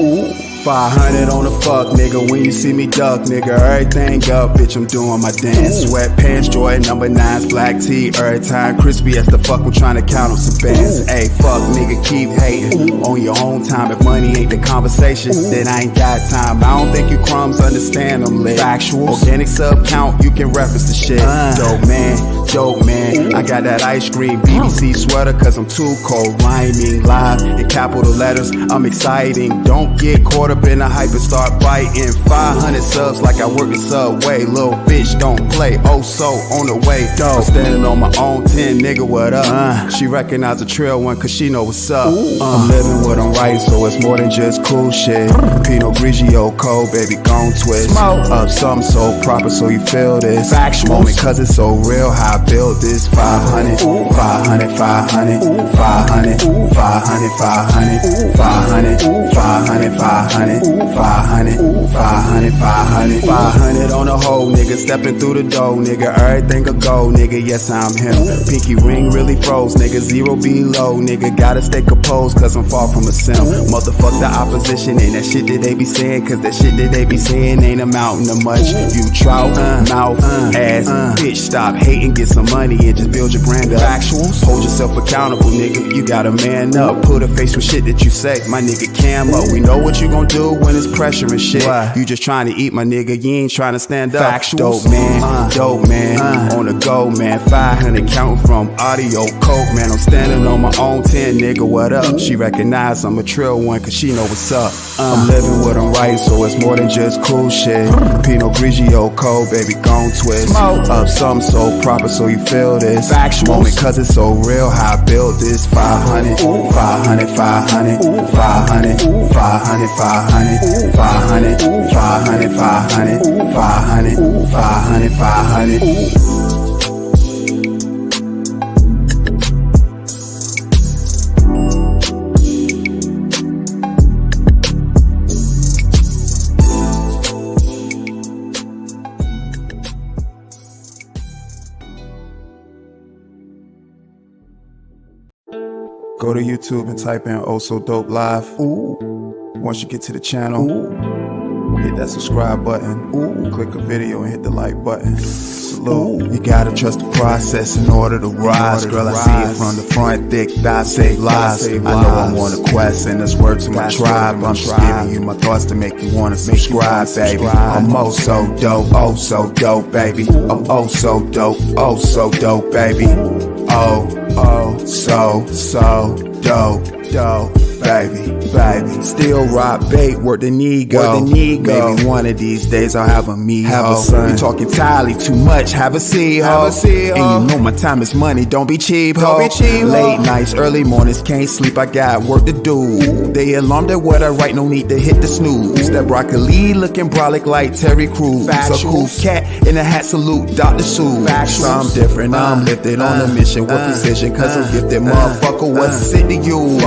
Speaker 1: Ooh. 500 on the fuck, nigga. When you see me duck, nigga, everything up, bitch, I'm doing my dance. Sweatpants, Jordan, number 9s, black tee, every time crispy as the fuck, I'm trying to count on some bands. Ayy, fuck, nigga, keep hating on your own time. If money ain't the conversation, then I ain't got time. I don't think you crumbs understand them lit. Factual, organic sub count, you can reference the shit. Dope man, joke man, I got that ice cream BBC sweater cause I'm too cold. Rhyming live in capital letters, I'm exciting. Don't get caught up in a hype and start biting. 500 subs like I work the subway. Little bitch don't play, oh so on the way. I'm standing on my own 10, nigga, what up? She recognize the trail one cause she know what's up. I'm living what I'm writing, so it's more than just cool shit. Pinot Grigio cold, baby, gon' twist. Up something so proper so you feel this moment cause it's so real how I build this. 500, 500, 500, 500, 500, 500, 500, 500, 500. 500, 500, 500, 500, 500 on a hoe, nigga. Stepping through the door, nigga. Everything a go, nigga. Yes, I'm him. Pinky ring really froze, nigga. Zero below, nigga. Gotta stay composed, cause I'm far from a sim. Motherfuck the opposition and that shit that they be saying, cause that shit that they be saying ain't amounting to much. You trout, mouth, ass, bitch. Stop hating, get some money and just build your brand up. Factuals, hold yourself accountable, nigga. You gotta man up. Put a face with shit that you say, my nigga. Cam up. We know what you gon' do when it's pressure and shit. You just trying to eat, my nigga. You ain't trying to stand up. Factuals, dope man, on the go, man. 500 counting from audio coke, man. I'm standing on my own 10, nigga. What up? She recognize I'm a trill one, cause she know what's up. I'm living what I'm right, so it's more than just cool shit. Pinot Grigio cold, baby, gon' twist. Up something so proper, so you feel this moment, cause it's so real. How I built this. 500, 500, 500, 500, 500, 500, 500, 500, 500, 500, 500, 500. Go to YouTube and type in Oh So Dope Live. Once you get to the channel, hit that subscribe button. Click a video and hit the like button. Salute. You gotta trust the process in order to rise. Girl, I see it from the front, thick thighs save lives. I know I'm on a quest, and that's word to my tribe. I'm just giving you my thoughts to make you wanna subscribe, baby. I'm oh so dope, baby. I'm oh so dope, baby. Oh, so dope, baby. Still rock bait, where the need go. Maybe one of these days I'll have a me, have a son. You talking entirely too much, have a seed, ho. And you know my time is money, don't be cheap, ho. Late nights, early mornings, can't sleep, I got work to do. They alarmed at what I write, no need to hit the snooze. That broccoli looking brolic like Terry Crews. A cool cat in a hat, salute Dr. Seuss. I'm different, I'm lifted on a mission with precision, cause I'm gifted, motherfucker. What's it to you?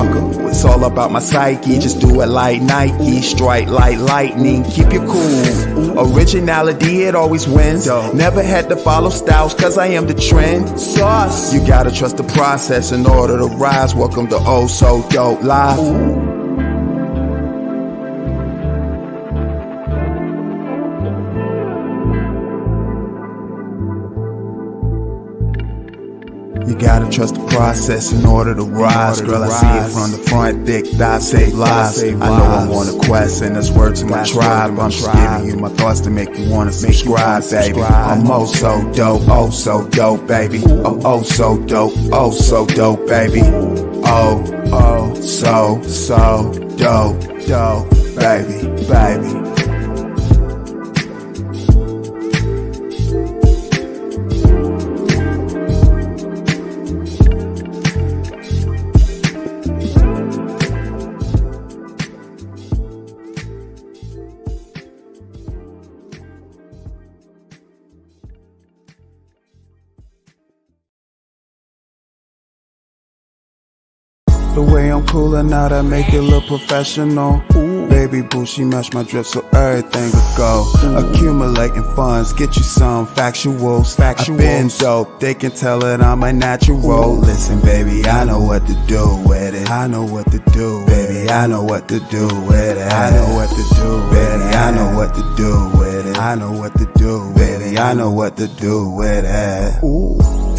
Speaker 1: It's all about my psyche, just do it like Nike. Strike like lightning, keep you cool. Originality, it always wins. Never had to follow styles, cause I am the trend. Sauce. You gotta trust the process in order to rise. Welcome to Oh So Dope Live. You gotta trust the process in order to rise. Girl, I see it from the front, thick thighs save lives. I know I'm on a quest, and that's word to my tribe. I'm just giving you my thoughts to make you wanna subscribe, baby. I'm oh so dope, baby. I'm oh so dope, baby. Oh, so dope, baby. The way I'm coolin' out, I make it look professional. Baby boo, she match my drip so everything will go. Accumulating funds, get you some factuals. I've been dope, they can tell that I'm a natural. Listen baby, I know what to do with it. I know what to do, baby, I know what to do with it. I know what to do, baby, I know what to do with it. I know what to do, baby, I know what to do with it.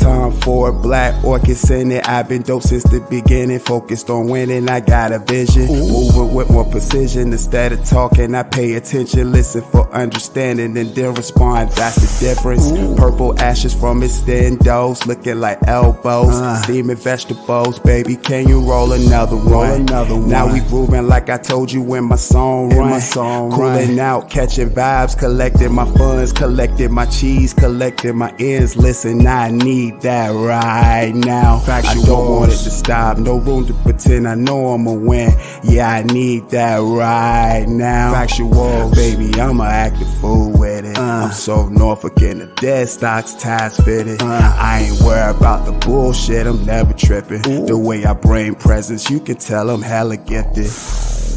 Speaker 1: Time for black orchids in it. I've been dope since the beginning, focused on winning. I got a vision, moving with more precision. Instead of talking, I pay attention, listen for understanding, and then respond. That's the difference. Purple ashes from extendos, looking like elbows. Steaming vegetables, baby. Can you roll another one? Now we grooving like I told you when my song run. Cooling out, catching vibes, collecting my funds, collecting my cheese, collecting my ends. Listen, I need that right now. I don't want it to stop, no room to pretend I know I'ma win. Yeah, I need that right now. Factual, baby, I'm a active fool with it. I'm so Norfolk in the dead stocks, ties fitted. I ain't worried about the bullshit, I'm never tripping. The way I bring presence, you can tell I'm hella gifted.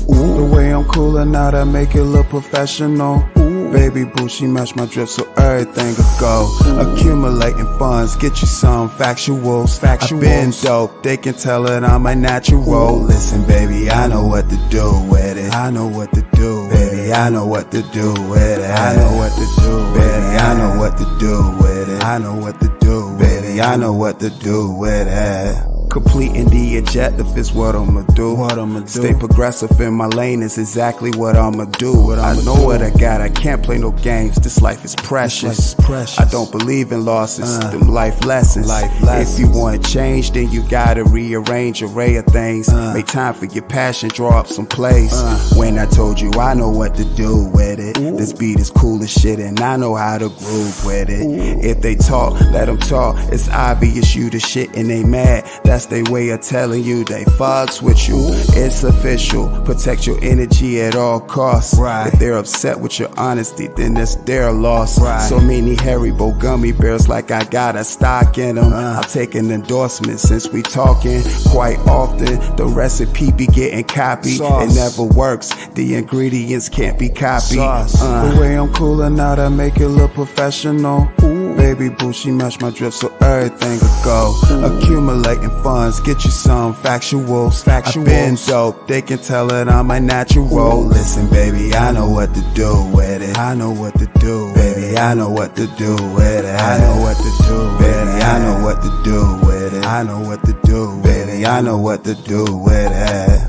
Speaker 1: The way I'm coolin' out, I make it look professional. Baby boo, she match my drip so everything will go. Accumulating funds, get you some factuals. I've been dope, they can tell it I'm a natural. Listen baby, I know what to do with it. I know what to do, baby, I know what to do with it. I know what to do, baby, I know what to do with it. I know what to do, baby, I know what to do with it. Completing the objective is what I'ma do. Stay progressive in my lane is exactly what I'ma do. I know what I got, I can't play no games. This life is precious. I don't believe in losses, them life lessons. If you want change, then you gotta rearrange array of things. Make time for your passion, draw up some plays. When I told you I know what to do with it. This beat is cool as shit and I know how to groove with it. If they talk, let them talk. It's obvious you the shit and they mad. That's their way of telling you they fucks with you. It's official. Protect your energy at all costs. If they're upset with your honesty, then it's their loss. So many Haribo gummy bears like I got a stock in them. I'll take an endorsement since we talking quite often. The recipe be getting copied. It never works. The ingredients can't be copied. The way I'm coolin' out, I make it look professional. Baby boo, she match my drip so everything will go. Accumulating funds, get you some factuals. I've been dope, they can tell it I'm a natural. Listen baby, I know what to do with it. I know what to do, baby, I know what to do with it. I know what to do, baby, I know what to do with it. I know what to do, baby, I know what to do with it.